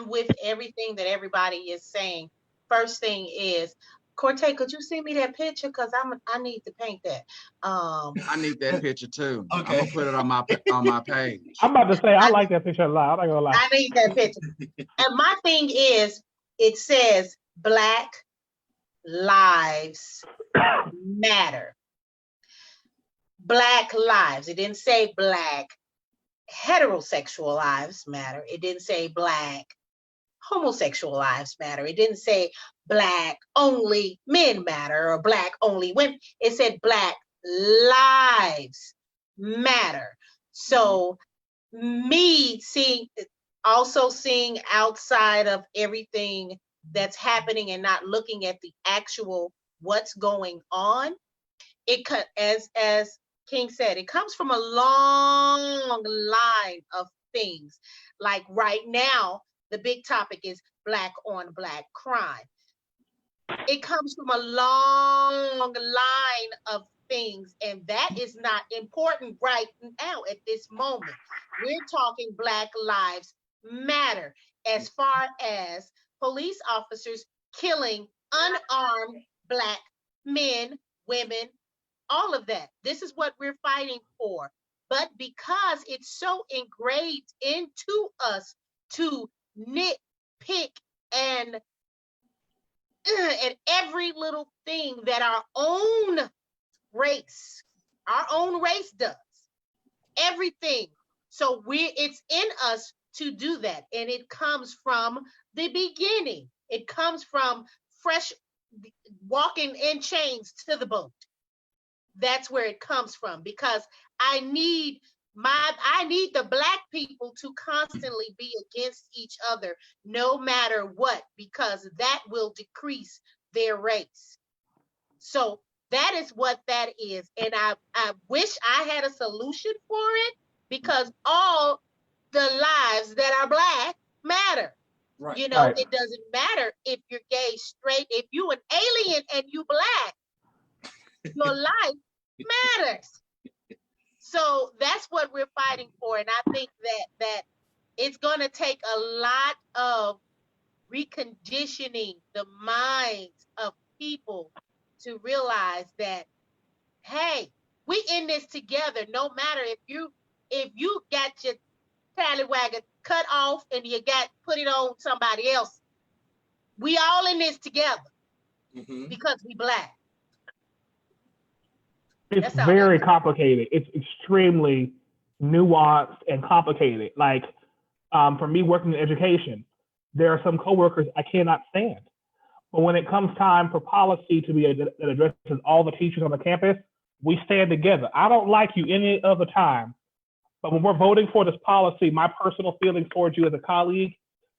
with everything that everybody is saying. First thing is, Corte, could you send me that picture? Cause I need to paint that. I need that picture too. I'm Okay. gonna put it on my page. I'm about to say I like that picture a lot. I'm not gonna lie. I need that picture. And my thing is, it says Black Lives Matter. Black lives. It didn't say Black heterosexual lives matter. It didn't say Black homosexual lives matter. It didn't say Black only men matter or Black only women. It said Black lives matter. So me seeing outside of everything that's happening and not looking at the actual what's going on, as King said, it comes from a long line of things. Like right now, the big topic is Black on Black crime. It comes from a long line of things, and that is not important right now at this moment. We're talking Black Lives Matter as far as police officers killing unarmed Black men, women, all of that. This is what we're fighting for. But because it's so engraved into us to nitpick and every little thing that our own race does, everything. So it's in us to do that. And it comes from the beginning. It comes from fresh walking in chains to the boat. That's where it comes from, because I need the Black people to constantly be against each other no matter what, because that will decrease their race. So that is what that is. And I wish I had a solution for it, because all the lives that are Black matter. Right. You know, Right. It doesn't matter if you're gay, straight, if you an alien and you Black, your life matters. So that's what we're fighting for. And I think that it's going to take a lot of reconditioning the minds of people to realize that, hey, we in this together. No matter if you got your tallywagger cut off and you put it on somebody else, we all in this together because we Black. It's very complicated. It's extremely nuanced and complicated. Like, for me working in education, there are some coworkers I cannot stand. But when it comes time for policy to be that addresses all the teachers on the campus, we stand together. I don't like you any other time, but when we're voting for this policy, my personal feelings towards you as a colleague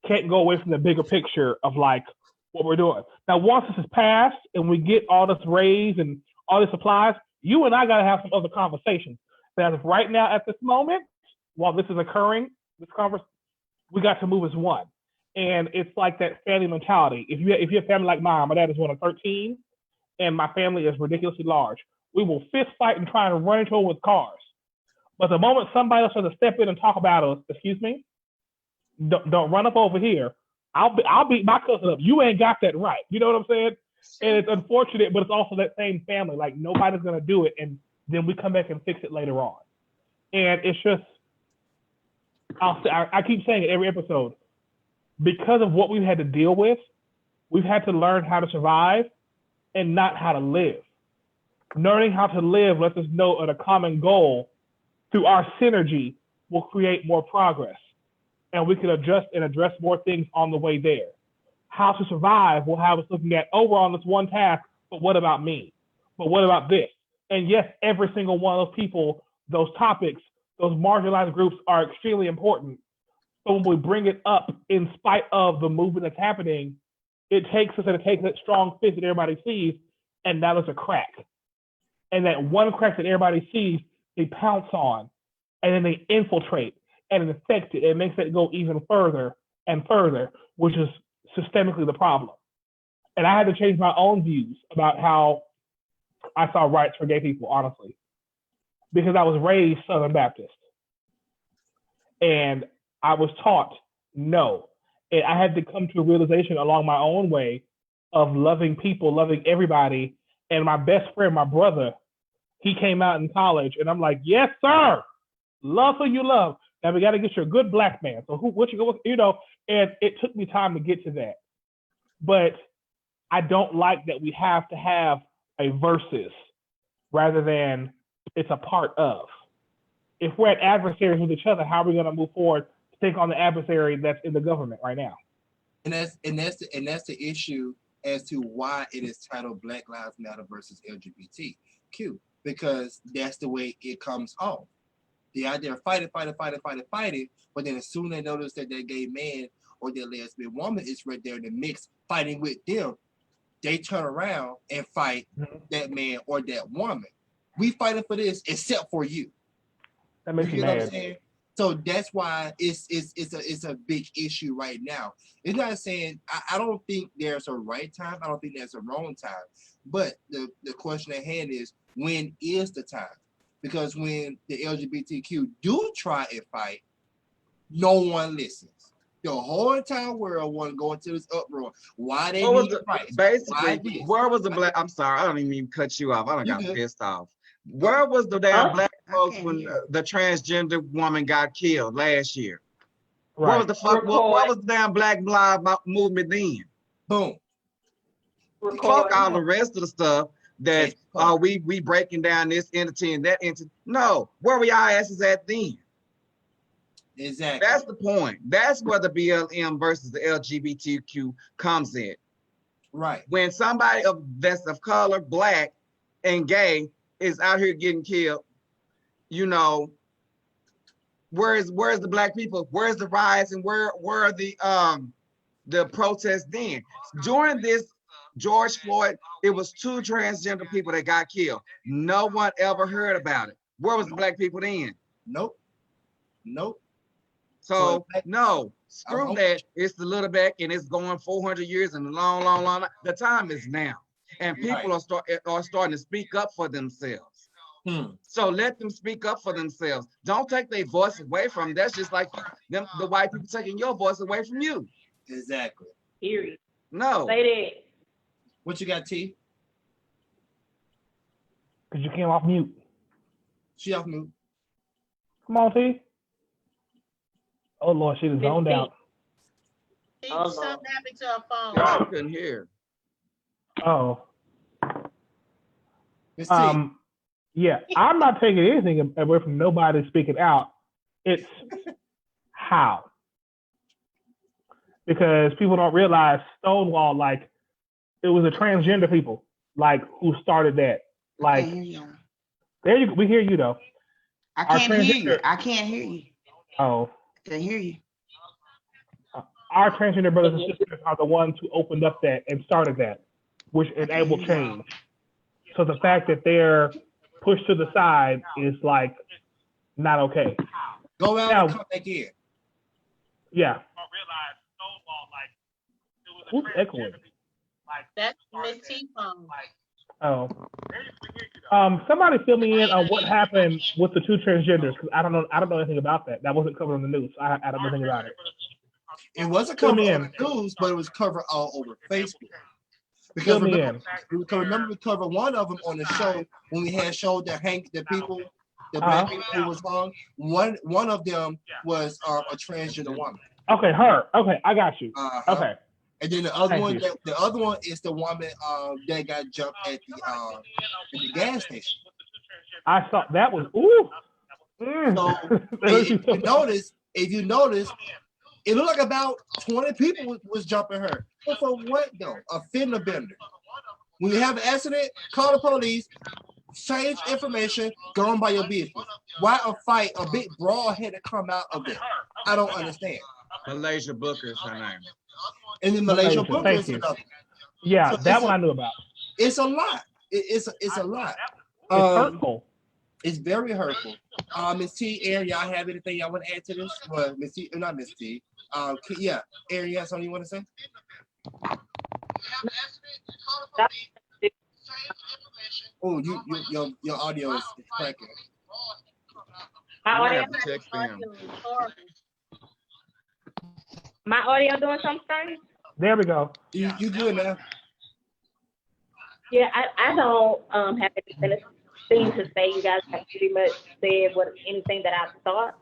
can't go away from the bigger picture of like what we're doing. Now, once this is passed and we get all this raise and all this supplies, you and I got to have some other conversations. But as of right now, at this moment, while this is occurring, we got to move as one. And it's like that family mentality. If you have family like mine, my dad is one of 13, and my family is ridiculously large. We will fist fight and try to run into it with cars. But the moment somebody else has to step in and talk about us, excuse me, don't run up over here. I'll beat my cousin up. You ain't got that right. You know what I'm saying? And it's unfortunate, but it's also that same family. Like, nobody's gonna do it, and then we come back and fix it later on. And it's just, I keep saying it every episode. Because of what we've had to deal with, we've had to learn how to survive and not how to live. Learning how to live lets us know at a common goal through our synergy will create more progress. And we can adjust and address more things on the way there. How to survive will have us looking at, oh, we're on this one task, but what about me? But what about this? And yes, every single one of those people, those topics, those marginalized groups are extremely important. But when we bring it up in spite of the movement that's happening, it takes that strong fist that everybody sees, and that is a crack. And that one crack that everybody sees, they pounce on, and then they infiltrate, and it affects it. It makes it go even further and further, which is systemically the problem. And I had to change my own views about how I saw rights for gay people, honestly, because I was raised Southern Baptist. And I was taught no. And I had to come to a realization along my own way of loving people, loving everybody. And my best friend, my brother, he came out in college, and I'm like, yes, sir. Love who you love. Now we got to get you a good black man. So and it took me time to get to that. But I don't like that we have to have a versus rather than it's a part of. If we're at adversaries with each other, how are we going to move forward to take on the adversary that's in the government right now? And that's the issue as to why it is titled Black Lives Matter versus LGBTQ, because that's the way it comes off. The idea of fighting, but then as soon as they notice that that gay man or that lesbian woman is right there in the mix fighting with them, they turn around and fight that man or that woman. We fighting for this except for you. That makes you me know what mad. I'm saying? So that's why it's a big issue right now. It's not saying I don't think there's a right time. I don't think there's a wrong time. But the question at hand is, when is the time? Because when the LGBTQ do try and fight, no one listens. The whole entire world want to go into this uproar. Why they need rights? Basically, where was the black? I'm sorry, I don't even mean cut you off. I don't got pissed off. Where was the damn black folks when the transgender woman got killed last year? Right. What was the fuck? What was the damn Black Lives movement then? Boom. Fuck all the rest of the stuff that we breaking down this entity and that entity. No, where were y'all asses at then? Exactly. That's the point. That's where the BLM versus the LGBTQ comes in. Right. When somebody that's of color, black, and gay is out here getting killed, where's the black people? Where's the riots and where are the protests then? During this George Floyd, it was 2 transgender people that got killed. No one ever heard about it. Where was the black people then? Nope. So no, screw that. It's the little back and it's going 400 years and long. The time is now. And people are starting to speak up for themselves. So let them speak up for themselves. Don't take their voice away from them. That's just like the white people taking your voice away from you. Exactly. Period. No. Say that. What you got, T? Because you came off mute. She off mute. Come on, T. Oh, Lord, she was zoned out. Something happened to her phone. I couldn't hear. Oh. Yeah, I'm not taking anything away from nobody speaking out. It's how. Because people don't realize Stonewall, like, it was a transgender people, like, who started that. Like, there you go. We hear you, though. I can't hear you. I can't hear you. Oh. I can hear you. Our transgender brothers and sisters are the ones who opened up that and started that, which enabled change. So the fact that they're pushed to the side is like not okay. Go out and come back in. Yeah. Who's echoing? That's Miss T phone. Oh. Somebody fill me in on what happened with the 2 transgenders, because I don't know anything about that. That wasn't covered on the news. I don't know anything about it. It wasn't covered on the news, but it was covered all over Facebook. Because remember, we covered one of them on the show when we had showed the people, the black people who was hung. One of them was a transgender woman. Okay, her. Okay, I got you. Okay. And then the other Thank one, you. the other one is the woman that got jumped at the gas station. I saw that was ooh. So if you notice, it looked like about 20 people was jumping her. But for what though? A fender bender. When you have an accident, call the police, change information, go on by your business. Why a fight, a big brawl had to come out of it? I don't understand. Malaysia Booker is her name. And then Malaysia Booker thank is you. another. Yeah, So that one I knew about. It's a lot. It's a lot. It's hurtful. It's very hurtful. Miss T, Aaron, y'all have anything y'all want to add to this? Well, Miss T, not Miss T. Yeah, Aaron, you have something you want to say? Oh, your audio is cracking. My You might audio, have to text them. my audio doing something? There we go. You good now? Yeah, I don't have anything to say. You guys have pretty much said anything that I thought.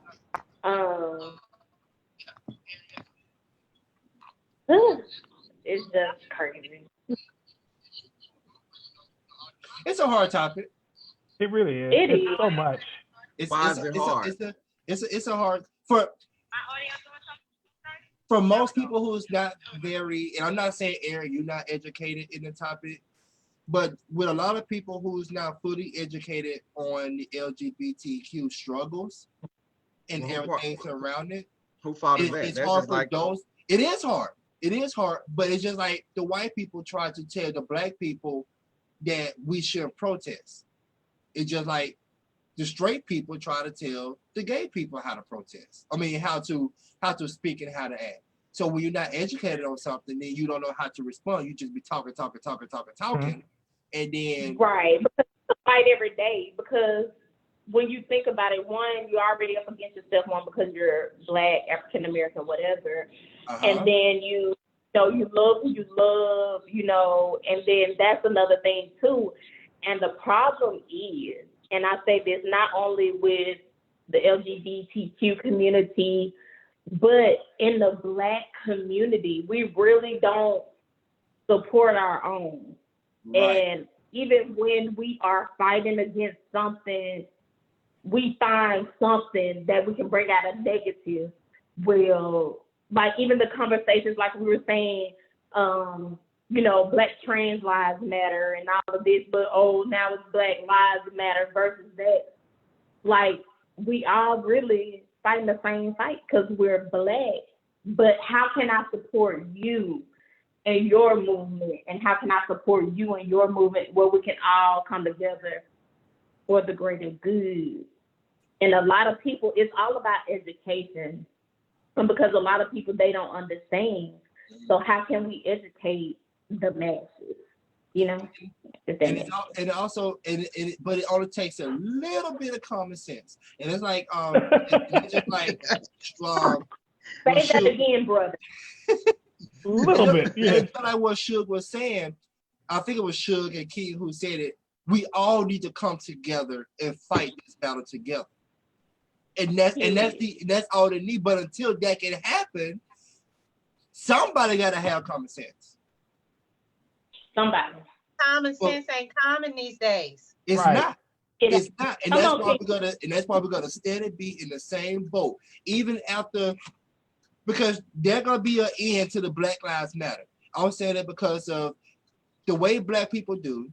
It's just crazy. It's a hard topic. It really is. It It's is. so much. Why is it hard? It's a hard for most people who's not very, and I'm not saying Aaron, you're not educated in the topic, but with a lot of people who's not fully educated on the LGBTQ struggles and everything around it, Who fought that? it's That's hard just for like those. It is hard. It is hard, but it's just like the white people try to tell the black people that we should protest. It's just like the straight people try to tell the gay people how to protest. I mean, how to speak and how to act. So when you're not educated on something, then you don't know how to respond. You just be talking, Mm-hmm. and then Right, because it's a fight every day. Because when you think about it, one, you're already up against yourself, one, because you're Black, African American, whatever, and then you love who you love, and then that's another thing too. And the problem is, and I say this not only with the LGBTQ community, but in the Black community, we really don't support our own. right. And even when we are fighting against something, we find something that we can bring out a negative. Well, like even the conversations, like we were saying, Black trans lives matter and all of this, but now it's Black lives matter versus that. Like, we all really fighting the same fight because we're Black. But how can I support you and your movement? And how can I support you and your movement where we can all come together for the greater good? And a lot of people, it's all about education. And because a lot of people, they don't understand. So how can we educate the masses? But it only takes a little bit of common sense. And it's like, it's just like, say that again, brother. A little bit, yeah. It's like what Suge was saying. I think it was Suge and Keith who said it. We all need to come together and fight this battle together. And that's all they need. But until that can happen, somebody got to have common sense. Somebody. Common sense ain't common these days. It's Right. not. It's not. And that's why we're gonna steady be in the same boat. Even after, because there's gonna be an end to the Black Lives Matter. I'm saying that because of the way Black people do,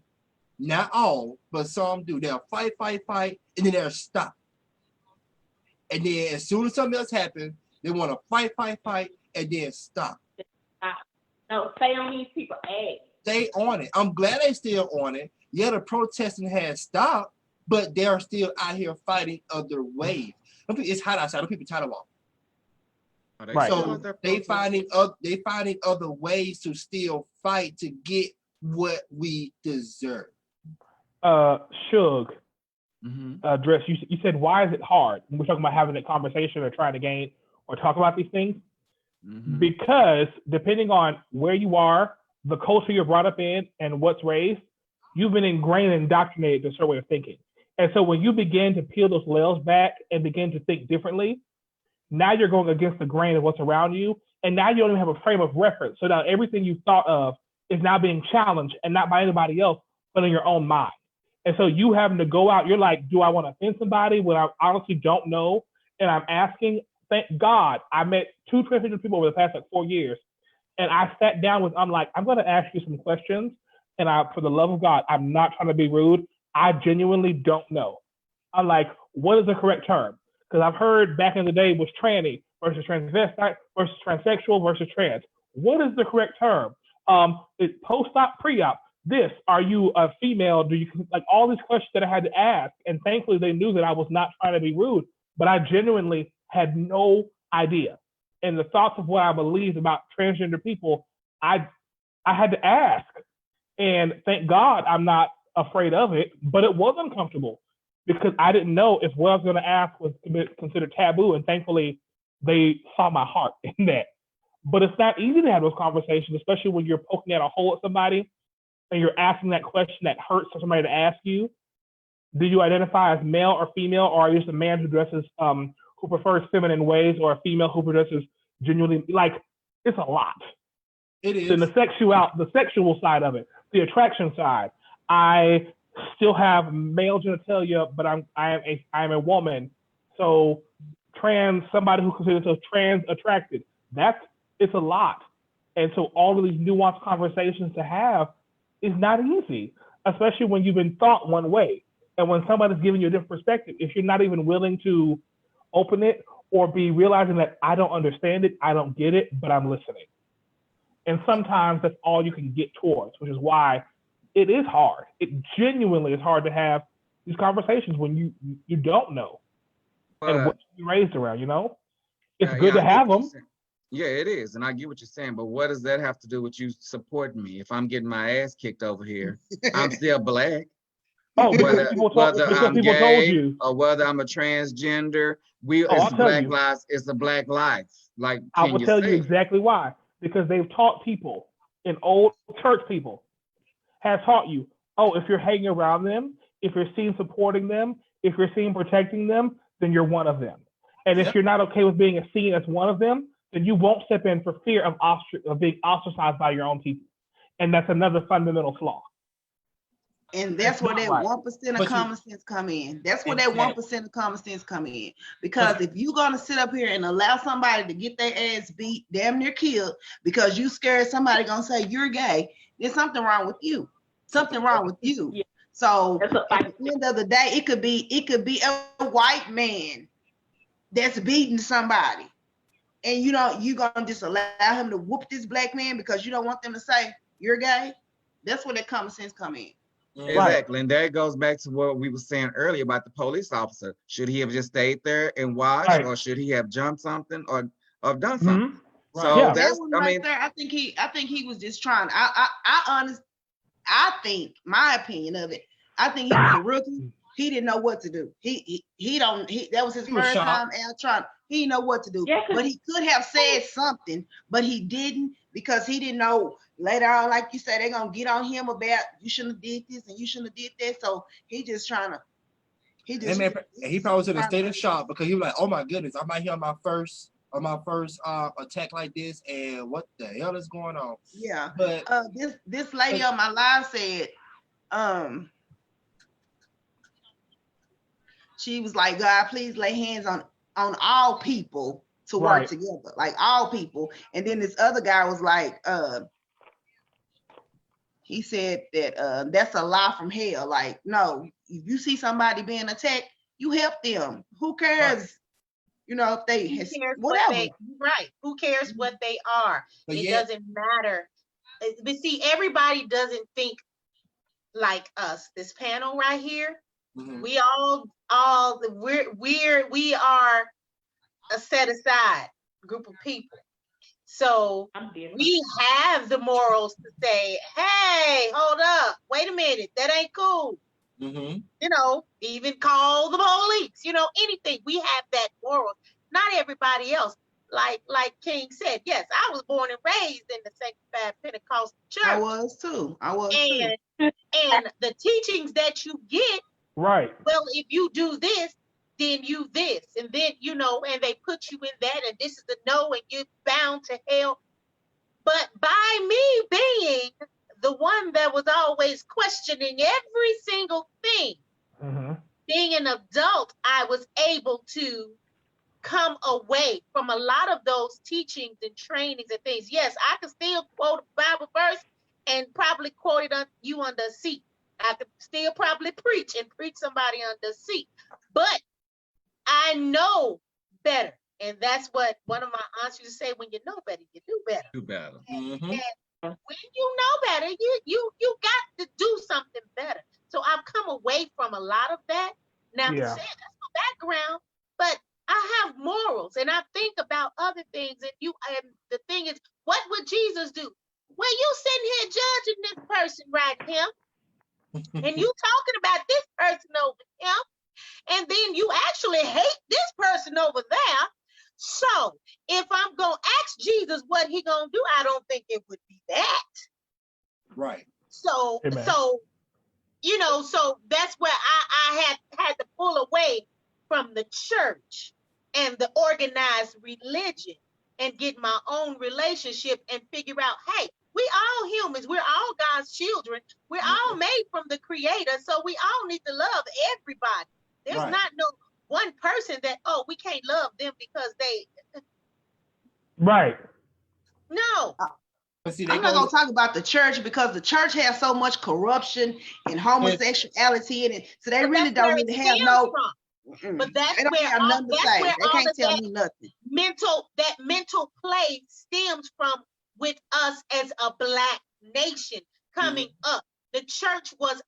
not all, but some do. They'll fight, and then they'll stop. And then as soon as something else happens, they want to fight, and then stop. No, stay on these people's ass. Stay on it. I'm glad they still on it. Yeah, the protesting has stopped, but they're still out here fighting other ways. It's hot outside. Some people tired of walking. Right. So they finding other ways to still fight to get what we deserve. Suge, Mm-hmm. Dress, you said, why is it hard? When we're talking about having a conversation or trying to gain or talk about these things. Mm-hmm. Because depending on where you are, the culture you're brought up in, and what's raised, you've been ingrained and indoctrinated to a certain way of thinking. And so when you begin to peel those layers back and begin to think differently, now you're going against the grain of what's around you, And now you don't even have a frame of reference. So now everything you thought of is now being challenged, and not by anybody else, but in your own mind. And so you having to go out, you're like, do I want to offend somebody when I honestly don't know? And I'm asking, thank God, I met 2 transgender people over the past 4 years. And I sat down with, I'm like, I'm going to ask you some questions. And for the love of God, I'm not trying to be rude. I genuinely don't know. I'm like, what is the correct term? Because I've heard back in the day was tranny versus transvestite versus transsexual versus trans. What is the correct term? It's post-op, pre-op. This, are you a female? Do you, like, all these questions that I had to ask? And thankfully they knew that I was not trying to be rude, but I genuinely had no idea. And the thoughts of what I believed about transgender people, I had to ask. And thank God I'm not afraid of it, but it was uncomfortable because I didn't know if what I was going to ask was considered taboo. And thankfully they saw my heart in that. But it's not easy to have those conversations, especially when you're poking at a hole at somebody and you're asking that question that hurts for somebody to ask you. Do you identify as male or female, or are you just a man who dresses, who prefers feminine ways, or a female who dresses genuinely? Like, it's a lot. It is. Then the sexual side of it, the attraction side. I still have male genitalia, but I am a woman. So somebody who considers themselves trans attracted, it's a lot. And so all of these nuanced conversations to have is not easy, especially when you've been taught one way. And when somebody's giving you a different perspective, if you're not even willing to open it or be realizing that I don't understand it, I don't get it, but I'm listening. And sometimes that's all you can get towards, which is why it is hard. It genuinely is hard to have these conversations when you don't know and what you're raised around, you know? It's good to have them. Yeah, it is. And I get what you're saying, but what does that have to do with you supporting me? If I'm getting my ass kicked over here, I'm still black. Oh, whether I'm people gay told you, or whether I'm a transgender, it's black lives. It's a black life. Like, I will tell you exactly why. Because they've taught people, and old church people have taught you, oh, if you're hanging around them, if you're seen supporting them, if you're seen protecting them, then you're one of them. And if you're not okay with being seen as one of them, then you won't step in for fear of being ostracized by your own people. And that's another fundamental flaw. And that's where that 1% of common sense come in. That's where that 1% of common sense come in. Because if you're gonna sit up here and allow somebody to get their ass beat, damn near killed, because you scared somebody gonna say you're gay, there's something wrong with you. Something wrong with you. Yeah. So at the end of the day, it could be a white man that's beating somebody, and you gonna just allow him to whoop this black man because you don't want them to say you're gay. That's where that common sense come in. Exactly. And that goes back to what we were saying earlier about the police officer. Should he have just stayed there and watched, or should he have jumped something or done something? Mm-hmm. So that's there. I think he was just trying. I think my opinion of it. I think he was a rookie. He didn't know what to do. That was his first time out trying. He didn't know what to do. Yeah, but he could have said something, but he didn't, because he didn't know. Later on, like you said, they're gonna get on him about you shouldn't have did this and you shouldn't have did that. So he just trying to. He probably was in a state of shock because he was like, "Oh my goodness, I'm out here on my first attack like this, and what the hell is going on?" Yeah, but this lady on my live said, she was like, "God, please lay hands on all people to work together, like all people." And then this other guy was like, he said that that's a lie from hell. Like, no, if you see somebody being attacked, you help them. Who cares? If they whatever. Who cares what they are? But it doesn't matter. But see, everybody doesn't think like us. This panel right here, we we are a set aside group of people. So we have the morals to say, hey, hold up, wait a minute, that ain't cool. Even call the police, anything. We have that moral. Not everybody else. Like King said, yes, I was born and raised in the Sanctified Pentecostal Church. I was too. And the teachings that you get, right. Well, if you do this, then you this, and then, and they put you in that, and this is the no, and you're bound to hell. But by me being the one that was always questioning every single thing, being an adult, I was able to come away from a lot of those teachings and trainings and things. Yes, I can still quote a Bible verse and probably quote it on you under a seat. I could still probably preach somebody under a seat. But I know better. And that's what one of my aunts used to say, when you know better, you do better. Do better. And when you know better, you got to do something better. So I've come away from a lot of that. Now, Yeah. that's my background, but I have morals, and I think about other things. And the thing is, what would Jesus do? Well, you sitting here judging this person right here, and you talking about this person over here, and then you actually hate this person over there. So if I'm gonna ask Jesus what he gonna do, I don't think it would be that. Right. So Amen. so that's where I had to pull away from the church and the organized religion and get my own relationship and figure out, hey, we all humans, we're all God's children, we're all made from the Creator, so we all need to love everybody. There's not no one person that, we can't love them because they. Right. No. But see, I'm not gonna talk about the church because the church has so much corruption and homosexuality in it, so they really don't need to have no. But that's they don't where have all, nothing to that's say. where They all can't of tell that me nothing. mental play stems from, with us as a Black nation coming up. The church was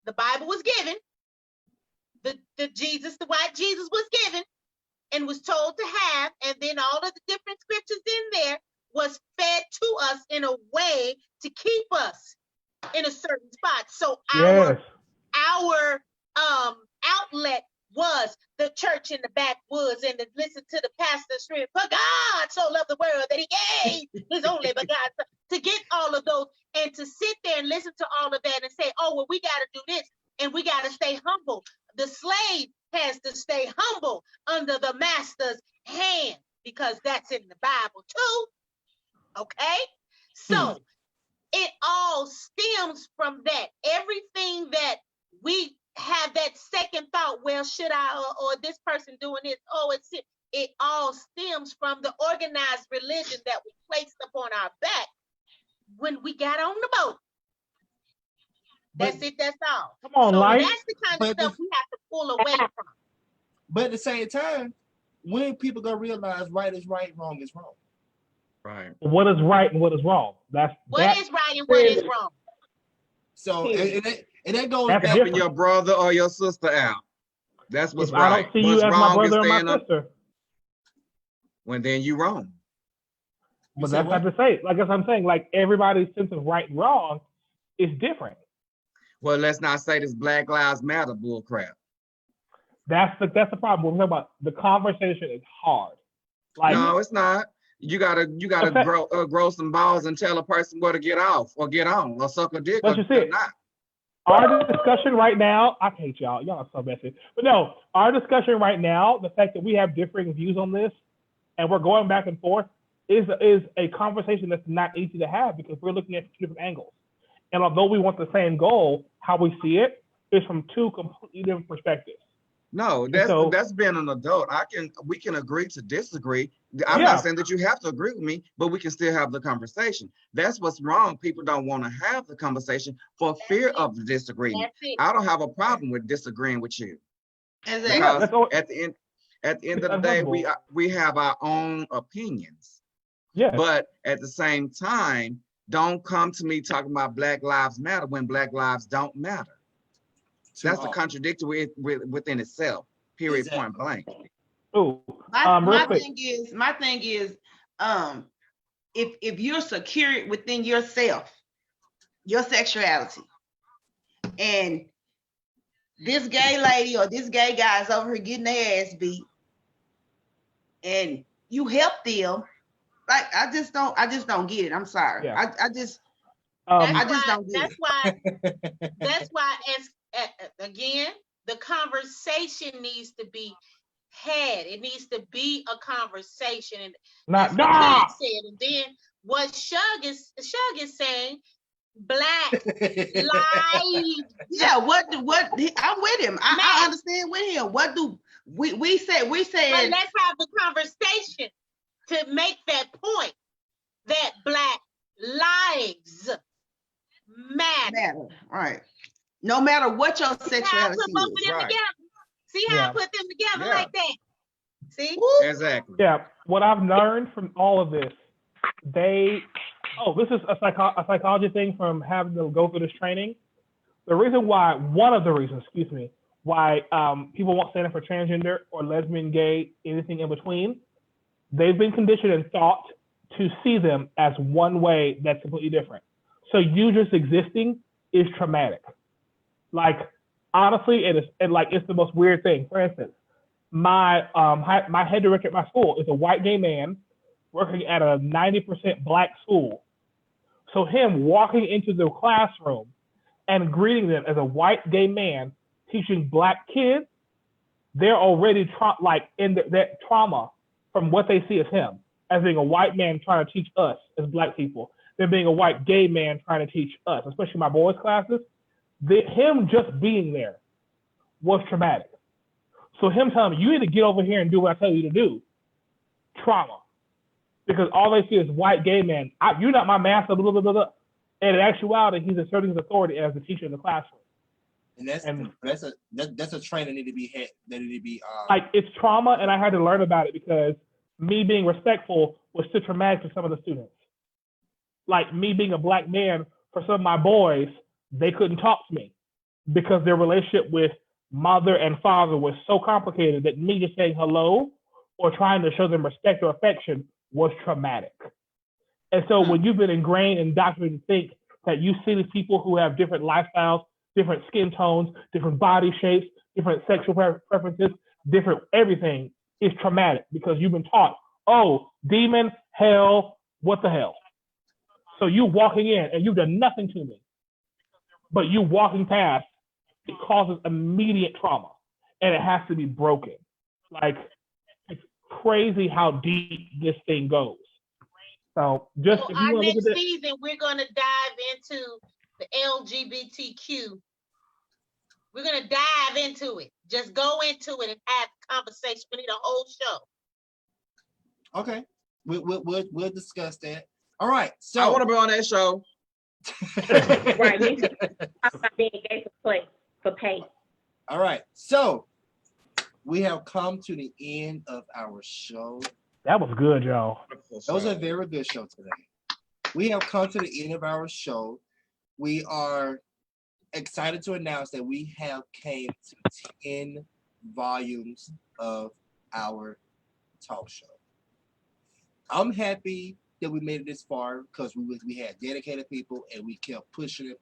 the Bible was given, the white Jesus was given and was told to have, and then all of the different scriptures in there was fed to us in a way to keep us in a certain spot. So our outlet was the church in the backwoods, and to listen to the pastor scream, "For God so loved the world that he gave his only begotten Son," to get all of those and to sit there and listen to all of that and say, oh, well, we got to do this and we got to stay humble. The slave has to stay humble under the master's hand, because that's in the Bible too. Okay? So it all stems from that. Everything that we have that second thought, well, should I, or this person doing this, it all stems from the organized religion that was placed upon our back when we got on the boat. That's it, that's all. Come on, so Light. that's the kind of stuff we have to pull away from. But at the same time, when people gonna realize right is right, wrong is wrong? Right. What is right and what is wrong? What is right and what is wrong? So and that goes That's back. Helping your brother or your sister out. That's what's if right. I don't see what's you as wrong my brother is or my staying sister. When then you wrong. But that's not to say, like as I'm saying, like everybody's sense of right and wrong is different. Well, let's not say this Black Lives Matter bull crap. That's the problem. We're talking about the conversation is hard. Like, no, it's not. You gotta grow some balls and tell a person where to get off or get on or suck a dick But or you see, not. Our discussion right now, I hate y'all. Y'all are so messy. But no, our discussion right now, the fact that we have differing views on this and we're going back and forth is a conversation that's not easy to have because we're looking at two different angles. And although we want the same goal, how we see it is from two completely different perspectives. No, that's being an adult. We can agree to disagree. I'm not saying that you have to agree with me, but we can still have the conversation. That's what's wrong. People don't want to have the conversation for fear of the disagreement. I don't have a problem with disagreeing with you. Exactly. Because at the end of the day, we have our own opinions. Yeah. But at the same time, don't come to me talking about Black Lives Matter when Black lives don't matter. That's a contradictory within itself. Period. Exactly. Point blank. Ooh, my thing is, if you're secure within yourself, your sexuality, and this gay lady or this gay guy is over here getting their ass beat, and you help them, like I just don't get it. I'm sorry. Yeah. I just don't get it. That's why, as again, the conversation needs to be had. It needs to be a conversation. And Not that's what King nah. said. And then what Shug is saying, Black lives. Yeah, what I'm with him. I understand with him. What do we said? We But said let's have the conversation to make that point that Black lives matter. right. No matter what your See how I sexuality put both of is. them Right. together? See how Yeah. I put them together Yeah. like that? See? Exactly. Yeah, what I've learned from all of this, this is a psychology thing from having to go through this training. One of the reasons, why people won't stand up for transgender or lesbian, gay, anything in between, they've been conditioned and taught to see them as one way that's completely different. So you just existing is traumatic. Like, honestly, it's the most weird thing. For instance, my head director at my school is a white gay man working at a 90% Black school. So him walking into the classroom and greeting them as a white gay man teaching Black kids, they're already in that trauma from what they see as him, as being a white man trying to teach us as Black people, than being a white gay man trying to teach us, especially my boys' classes. Him just being there was traumatic. So him telling me, you need to get over here and do what I tell you to do, trauma. Because all they see is white gay men. You're not my master, blah, blah, blah, blah. And in actuality, he's asserting his authority as the teacher in the classroom. And that's a train that need to be had. That need to be it's trauma, and I had to learn about it because me being respectful was too traumatic for some of the students. Like me being a Black man, for some of my boys, they couldn't talk to me because their relationship with mother and father was so complicated that me just saying hello or trying to show them respect or affection was traumatic. And so when you've been ingrained and indoctrinated to think that you see these people who have different lifestyles, different skin tones, different body shapes, different sexual preferences, different everything is traumatic because you've been taught, oh, demon, hell, what the hell? So you walking in and you've done nothing to me, but you walking past, it causes immediate trauma and it has to be broken. Like, it's crazy how deep this thing goes. So just So if you our want to look next at it, season, we're going to dive into the LGBTQ. We're going to dive into it. Just go into it and have conversation. We need a whole show. okay. We'll discuss that. All right. So I want to be on that show. Right. You can talk about being gay for pay. All right. So we have come to the end of our show. that was good, y'all. That was a very good show today. We have come to the end of our show. We are excited to announce that we have came to 10 volumes of our talk show. I'm happy that we made it this far because we had dedicated people and we kept pushing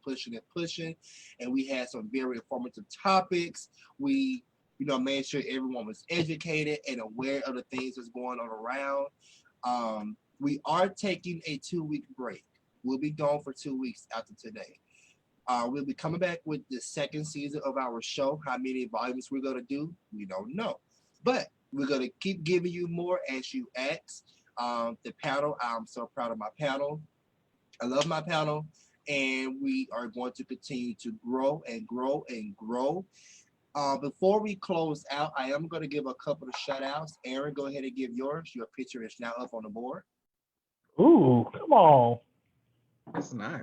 and we had some very informative topics. We made sure everyone was educated and aware of the things that's going on around. We are taking a 2-week break. We'll be gone for 2 weeks after today. We'll be coming back with the second season of our show. How many volumes we're going to do, we don't know. But we're going to keep giving you more as you ask. The panel, I'm so proud of my panel. I love my panel. And we are going to continue to grow and grow and grow. Before we close out, I am going to give a couple of shout outs. Aaron, go ahead and give yours. Your picture is now up on the board. Ooh, come on. That's nice.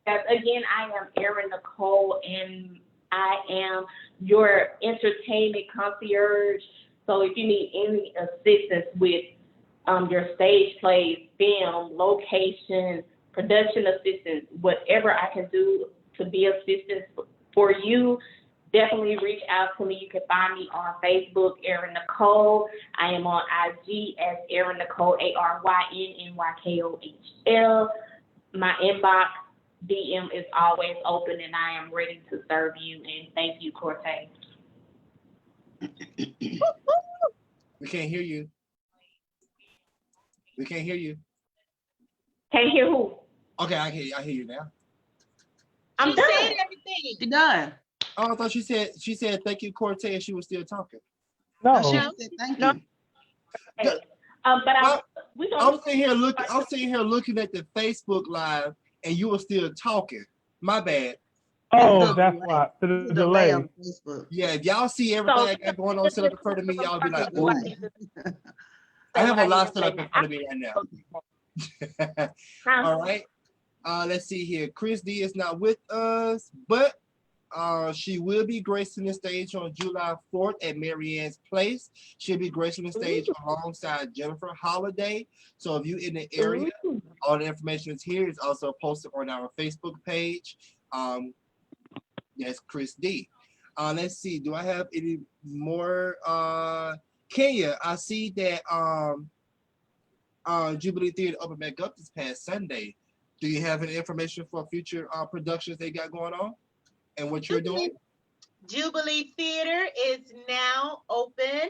Again, I am Erin Nicole, and I am your entertainment concierge. So if you need any assistance with your stage plays, film, location, production assistance, whatever I can do to be assistance for you, definitely reach out to me. You can find me on Facebook, Erin Nicole. I am on IG as Erin Nicole, ARYNNYKOHL. My inbox DM is always open, and I am ready to serve you. And thank you, Cortez. We can't hear you. We can't hear you. Can't hear who? Okay, I hear you now. I'm She done. said everything. You're done. Oh, I thought she said thank you, Cortez. She was still talking. No, she No. said thank No. you. Hey, we I'm gonna sitting here looking at the Facebook live, and you were still talking. My bad. Oh, that's why. The Delay delay. on Facebook. Yeah, if y'all see everything I got going on set up in front of me, y'all be like, ooh. I have a lot set up in front of me right now. All right. Let's see here. Chris D is not with us, but she will be gracing the stage on July 4th at Marianne's Place. She'll be gracing the stage alongside Jennifer Holiday. So if you're in the area, all the information is here. It's also posted on our Facebook page. That's Chris D. Let's see. Do I have any more? Kenya, I see that Jubilee Theater opened back up this past Sunday. Do you have any information for future productions they got going on and what you're doing? Jubilee Theater is now open,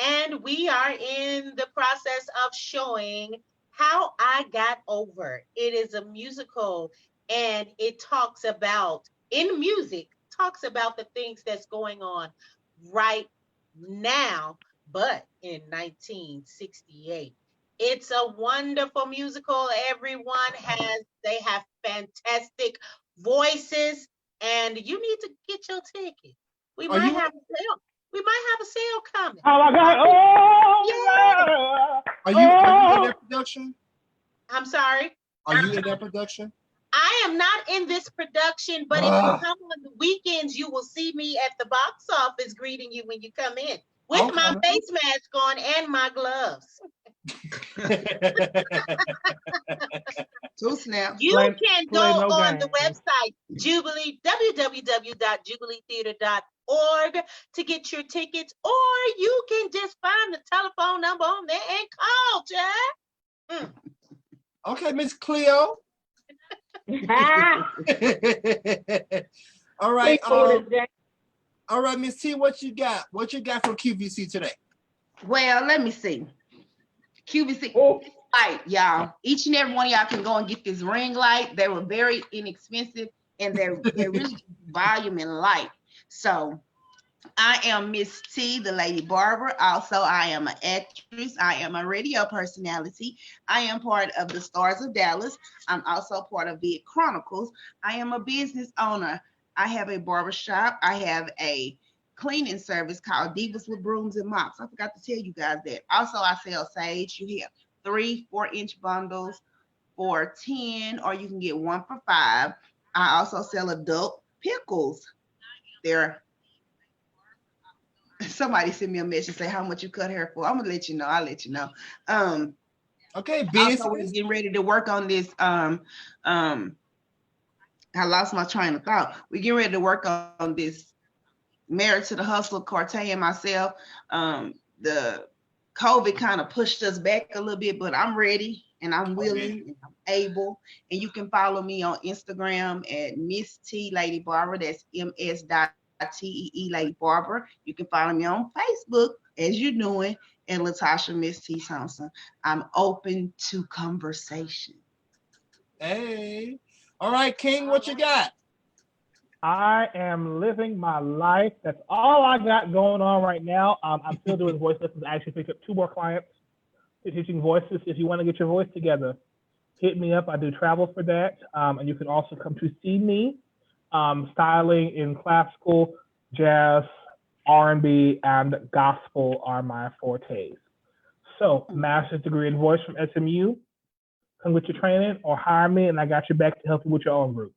and we are in the process of showing How I Got Over. It is a musical, and it talks about, in music, talks about the things that's going on right now, but in 1968. It's a wonderful musical. They have fantastic voices, and you need to get your ticket. We might have a sale. We might have a sale coming. Oh my God! Oh, Are you in that production? I'm sorry. Are you in that production? I am not in this production, but if you come on the weekends, you will see me at the box office greeting you when you come in with my face mask on and my gloves. Two snaps. You can go on the website www.jubileetheater.org to get your tickets, or you can just find the telephone number on there and call, Chad. Okay, Miss Cleo. All right. All right, Miss T, what you got? What you got from QVC today? Well, let me see. QVC, light, y'all. Each and every one of y'all can go and get this ring light. They were very inexpensive, and they're really volume and light. So I am Miss T, the Lady Barber. Also, I am an actress. I am a radio personality. I am part of the Stars of Dallas. I'm also part of Vid Chronicles. I am a business owner. I have a barbershop. I have a cleaning service called Divas with Brooms and Mops. I forgot to tell you guys that. Also, I sell sage. You have 3 4-inch bundles for $10, or you can get 1 for $5. I also sell adult pickles. Somebody sent me a message say how much you cut hair for. I'm gonna let you know. I'll let you know. Okay, business. Also, we're getting ready to work on this. I lost my train of thought. We're getting ready to work on this Married to the Hustle, Cortez and myself. The COVID kind of pushed us back a little bit, but I'm ready and I'm willing and I'm able. And you can follow me on Instagram at Miss T Lady Barber. That's MS.TEE Lady Barber. You can follow me on Facebook, as you're doing, and Latasha Miss T Thompson. I'm open to conversation. Hey. All right, King, what you got? I am living my life. That's all I got going on right now. I'm still doing voice lessons. I actually picked up 2 more clients teaching voices. If you want to get your voice together, hit me up. I do travel for that. And you can also come to see me. Styling in classical, jazz, R&B, and gospel are my fortes. So, master's degree in voice from SMU. Come with your training or hire me, and I got your back to help you with your own group.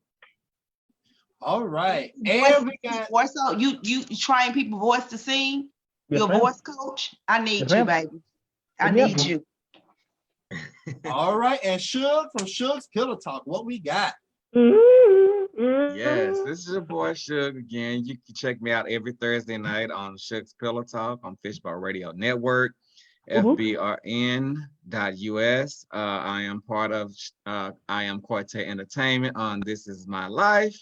All right. And we got voice. You train people voice to sing? Yes, You're a ma'am. voice coach? I need Yes, you, ma'am. baby. I Yes, need ma'am. you. all right. And Shug from Shug's Pillow Talk. What we got? Yes, this is your boy Shug again. You can check me out every Thursday night on Shug's Pillow Talk on Fishbowl Radio Network, FBRN.US. I am part of I Am Quartet Entertainment on This Is My Life.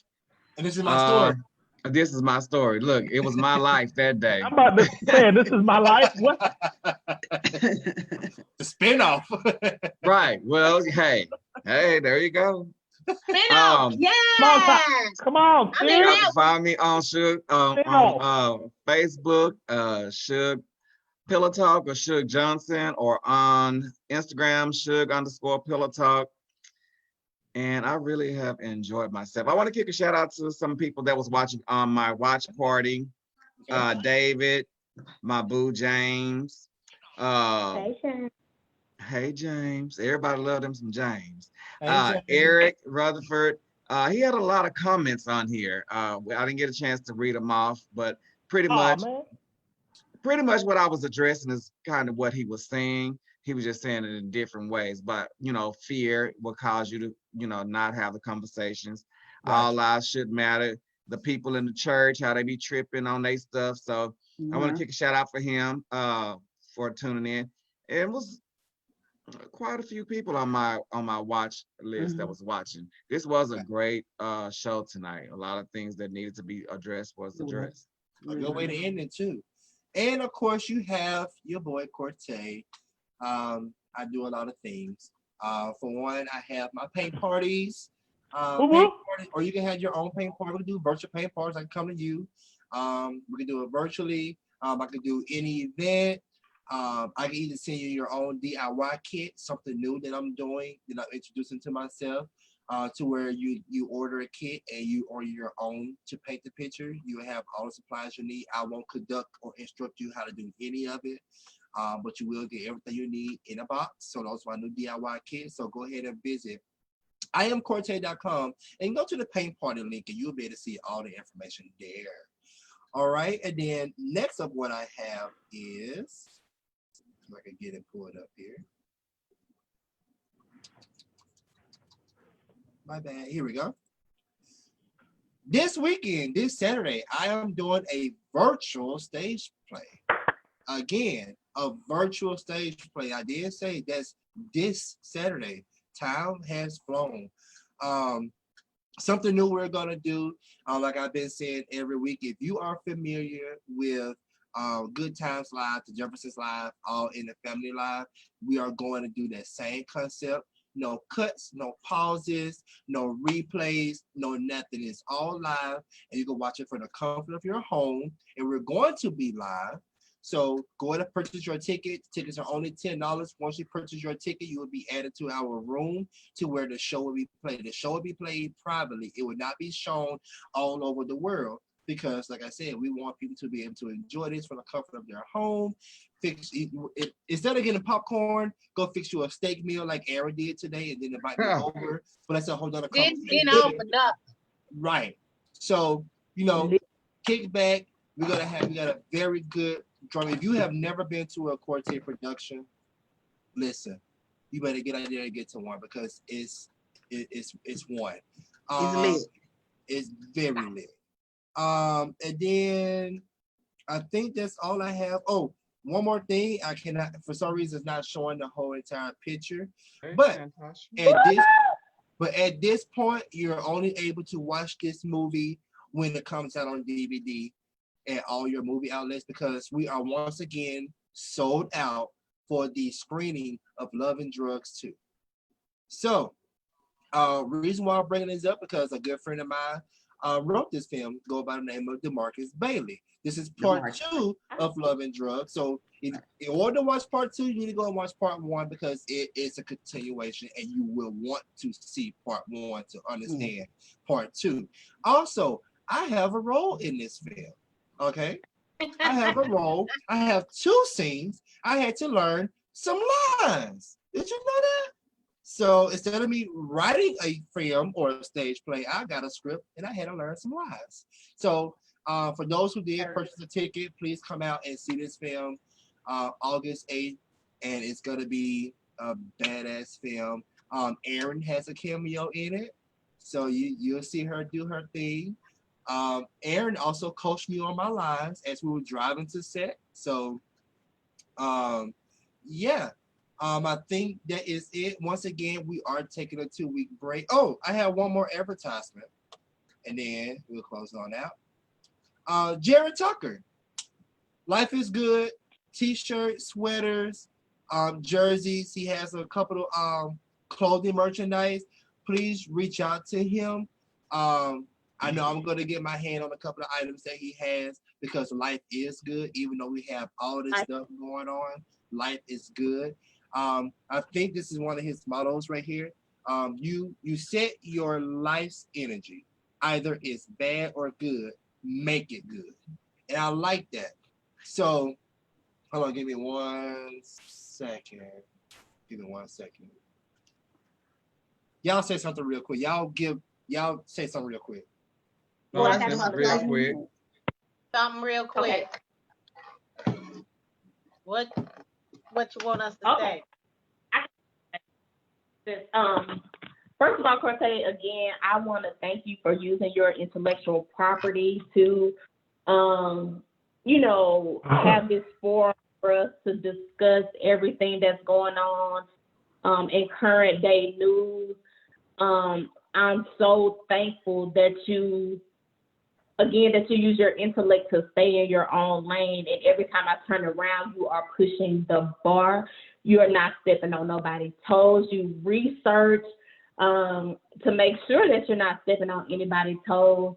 And this is my story. This is my story. Look, it was my life that day. I'm about to say, this is my life. What? The spinoff. Right. Well, hey, there you go. Spin off. Come on, I'm in Sid. that one. Find me on Suge Spin-off. on Facebook, Suge Pillow Talk or Suge Johnson, or on Instagram, Suge_Pillow Talk. And I really have enjoyed myself. I want to kick a shout out to some people that was watching on my watch party. David, my boo James. Hey James. Everybody loved him some James. James. Eric Rutherford. He had a lot of comments on here. I didn't get a chance to read them off, but pretty much Man. pretty much what I was addressing is kind of what he was saying. He was just saying it in different ways, but fear will cause you to, not have the conversations. Right. All lives should matter. The people in the church, how they be tripping on their stuff. So I want to kick a shout out for him for tuning in. It was quite a few people on my watch list that was watching. This was a great show tonight. A lot of things that needed to be addressed was addressed. A good way to end it too. And of course, you have your boy Corte. I do a lot of things. For one, I have my paint parties. Paint party, or you can have your own paint party. We can do virtual paint parties. I can come to you. We can do it virtually. I can do any event. I can either send you your own DIY kit, something new that I'm doing, that I'm introducing to myself, to where you order a kit and you order your own to paint the picture. You have all the supplies you need. I won't conduct or instruct you how to do any of it, but you will get everything you need in a box. So those are my new DIY kits. So go ahead and visit IamCorte.com and go to the paint party link and you'll be able to see all the information there. All right, and then next up what I have is, if I can get it pulled up here. My bad. Here we go. This weekend, this Saturday, I am doing a virtual stage play. Again, a virtual stage play. I did say that's this Saturday. Time has flown. Something new we're gonna do, like I've been saying every week. If you are familiar with Good Times Live, the Jeffersons Live, All in the Family Live, we are going to do that same concept. No cuts, no pauses, no replays, no nothing. It's all live, and you can watch it from the comfort of your home. And we're going to be live. So go ahead and purchase your ticket. Tickets are only $10. Once you purchase your ticket, you will be added to our room to where the show will be played. The show will be played privately. It will not be shown all over the world because, like I said, we want people to be able to enjoy this from the comfort of their home. Instead of getting popcorn, go fix you a steak meal like Aaron did today and then invite me over. But that's a whole other conversation. Right. So, kick back. We got a very good drum. If you have never been to a Corte production, listen, you better get out there and get to one because it's one. It's very lit. And then I think that's all I have. Oh, one more thing. I cannot, for some reason, it's not showing the whole entire picture. But at this point, you're only able to watch this movie when it comes out on DVD at all your movie outlets because we are once again sold out for the screening of Love and Drugs 2. So, reason why I'm bringing this up because a good friend of mine wrote this film, go by the name of DeMarcus Bailey. This is part 2 of Love and Drugs. So, in order to watch part 2, you need to go and watch part 1 because it is a continuation and you will want to see part 1 to understand part 2. Also, I have a role in this film. Okay, I have a role. I have 2 scenes. I had to learn some lines. Did you know that? So instead of me writing a film or a stage play, I got a script and I had to learn some lines. So for those who did purchase a ticket, please come out and see this film August 8th, and it's gonna be a badass film. Erin has a cameo in it, so you'll see her do her thing. Erin also coached me on my lines as we were driving to set. So, yeah, I think that is it. Once again, we are taking a 2-week break. Oh, I have one more advertisement, and then we'll close on out. Jared Tucker, Life is Good, t-shirts, sweaters, jerseys. He has a couple of clothing merchandise. please reach out to him. I know I'm going to get my hand on a couple of items that he has because life is good. Even though we have all this stuff going on, life is good. I think this is one of his mottos right here. You set your life's energy. Either it's bad or good, make it good. And I like that. So, hold on, give me 1 second. Give me 1 second. Y'all say something real quick. Y'all say something real quick. Oh, Well, I that's have just real quick. Something real quick. Okay. What you want us to say? First of all, Cortez, again, I want to thank you for using your intellectual property to, have this forum for us to discuss everything that's going on in current day news. I'm so thankful that you use your intellect to stay in your own lane. And every time I turn around, you are pushing the bar. You are not stepping on nobody's toes. You research to make sure that you're not stepping on anybody's toes.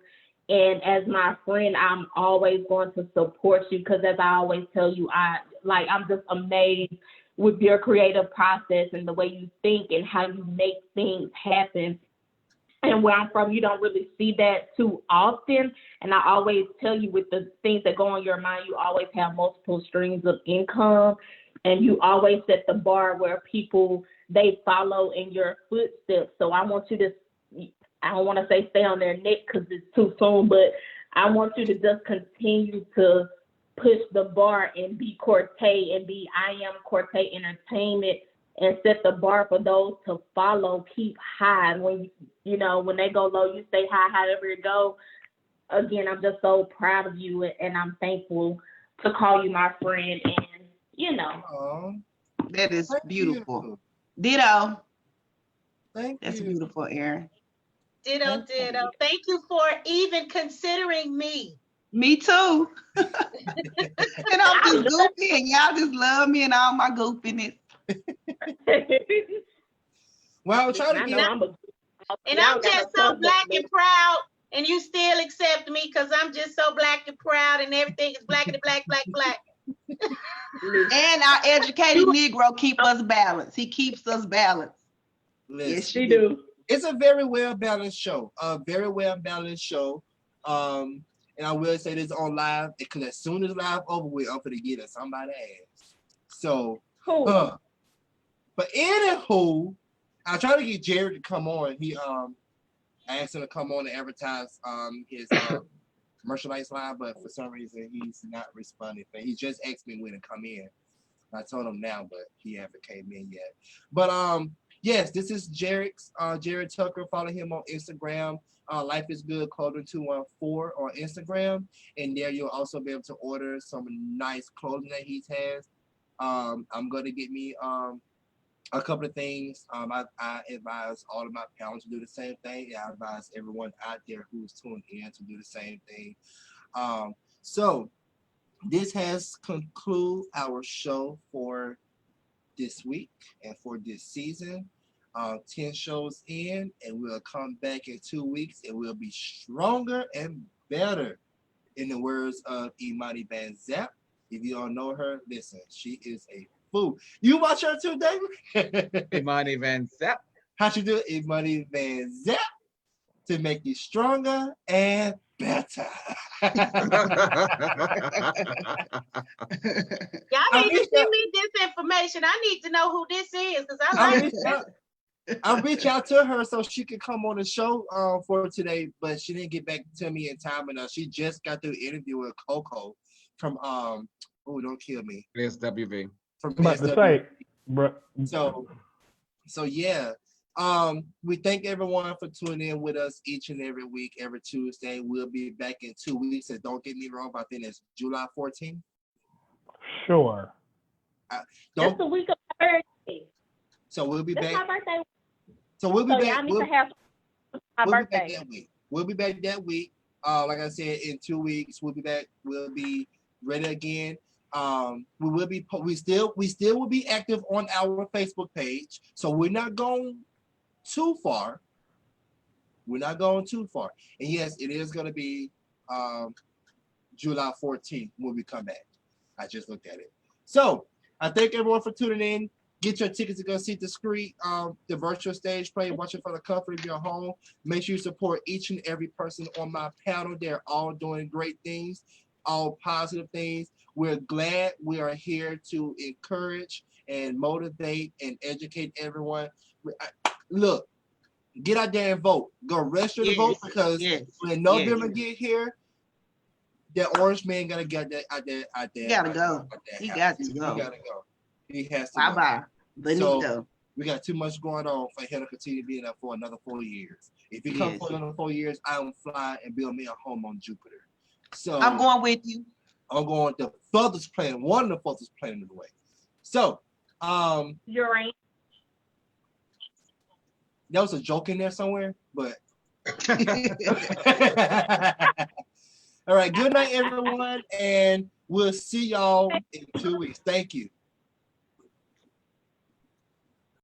And as my friend, I'm always going to support you because, as I always tell you, I'm just amazed with your creative process and the way you think and how you make things happen. And where I'm from, you don't really see that too often. And I always tell you, with the things that go on your mind, you always have multiple streams of income. And you always set the bar where people, they follow in your footsteps. So I want you to, I don't want to say stay on their neck because it's too soon, but I want you to just continue to push the bar and be Cortez and be I Am Cortez Entertainment and set the bar for those to follow. Keep high. When they go low, you stay high, however it go. Again, I'm just so proud of you, and I'm thankful to call you my friend. And that is Thank beautiful. you. Ditto. That's Beautiful, Aaron. Ditto. Thank you for even considering me. Me too. And I'm just goofy, and y'all just love me and all my goofiness. Well, I'm trying to get. And I'm just so black and proud, and you still accept me because I'm just so black and proud, and everything is black and black. And our educated Negro keep us balanced. He keeps us balanced. Listen, Yes, she do. It's a very well balanced show. And I will say this on live because as soon as live over with, I'm gonna get at somebody's ass. So, but anywho, I tried to get Jared to come on. He I asked him to come on and advertise his merchandise line, but for some reason he's not responding. He just asked me when to come in. I told him now, but he haven't came in yet. But yes, this is Jared Tucker. Follow him on Instagram. Life is Good Clothing 214 on Instagram, and there you'll also be able to order some nice clothing that he has. I'm gonna get me a couple of things. I advise all of my parents to do the same thing. I advise everyone out there who's tuned in to do the same thing. So this has concluded our show for this week and for this season. 10 shows in, and we'll come back in 2 weeks, and we'll be stronger and better. In the words of Imani Van Zap. If you don't know her, listen, she is a fool. You watch her too, David? Imani Van Zap. How she do it? Imani Van Zap to make you stronger and better. Y'all need to send me this information. I need to know who this is because I like this. I'll reach out to her so she could come on the show for today, but she didn't get back to me in time enough. She just got through an interview with Coco from don't kill me. SWV. From I'm about to say, bro. So yeah. We thank everyone for tuning in with us each and every week, every Tuesday. We'll be back in 2 weeks, and don't get me wrong, but I think it's July 14th. Sure. That's the week of my birthday. So we'll be back. My birthday. So we'll be back. Y'all need to have my birthday. Be back that week. We'll be back that week. Like I said, in 2 weeks, we'll be back. We'll be ready again. We still will be active on our Facebook page. So we're not going too far, We're not going too far. And yes, it is going to be July 14th when we come back. I just looked at it. So I thank everyone for tuning in. Get your tickets to go see the screen, the virtual stage play. Watch it for the comfort of your home. Make sure you support each and every person on my panel. They're all doing great things, all positive things. We're glad we are here to encourage and motivate and educate everyone. Look, get out there and vote. Go register to vote, because when November get here, that orange man gotta get out there. He gotta go. He got to go. He gotta go. He has to Bye go. bye. Benito. We got too much going on for him to continue being up for another 4 years. If he comes for another 4 years, I'm flying and build me a home on Jupiter. So I'm going with you. I'm going the furthest planet, one of the furthest planet of the way. So Uranus. there was a joke in there somewhere, but all right, good night everyone, and we'll see y'all in 2 weeks. Thank you.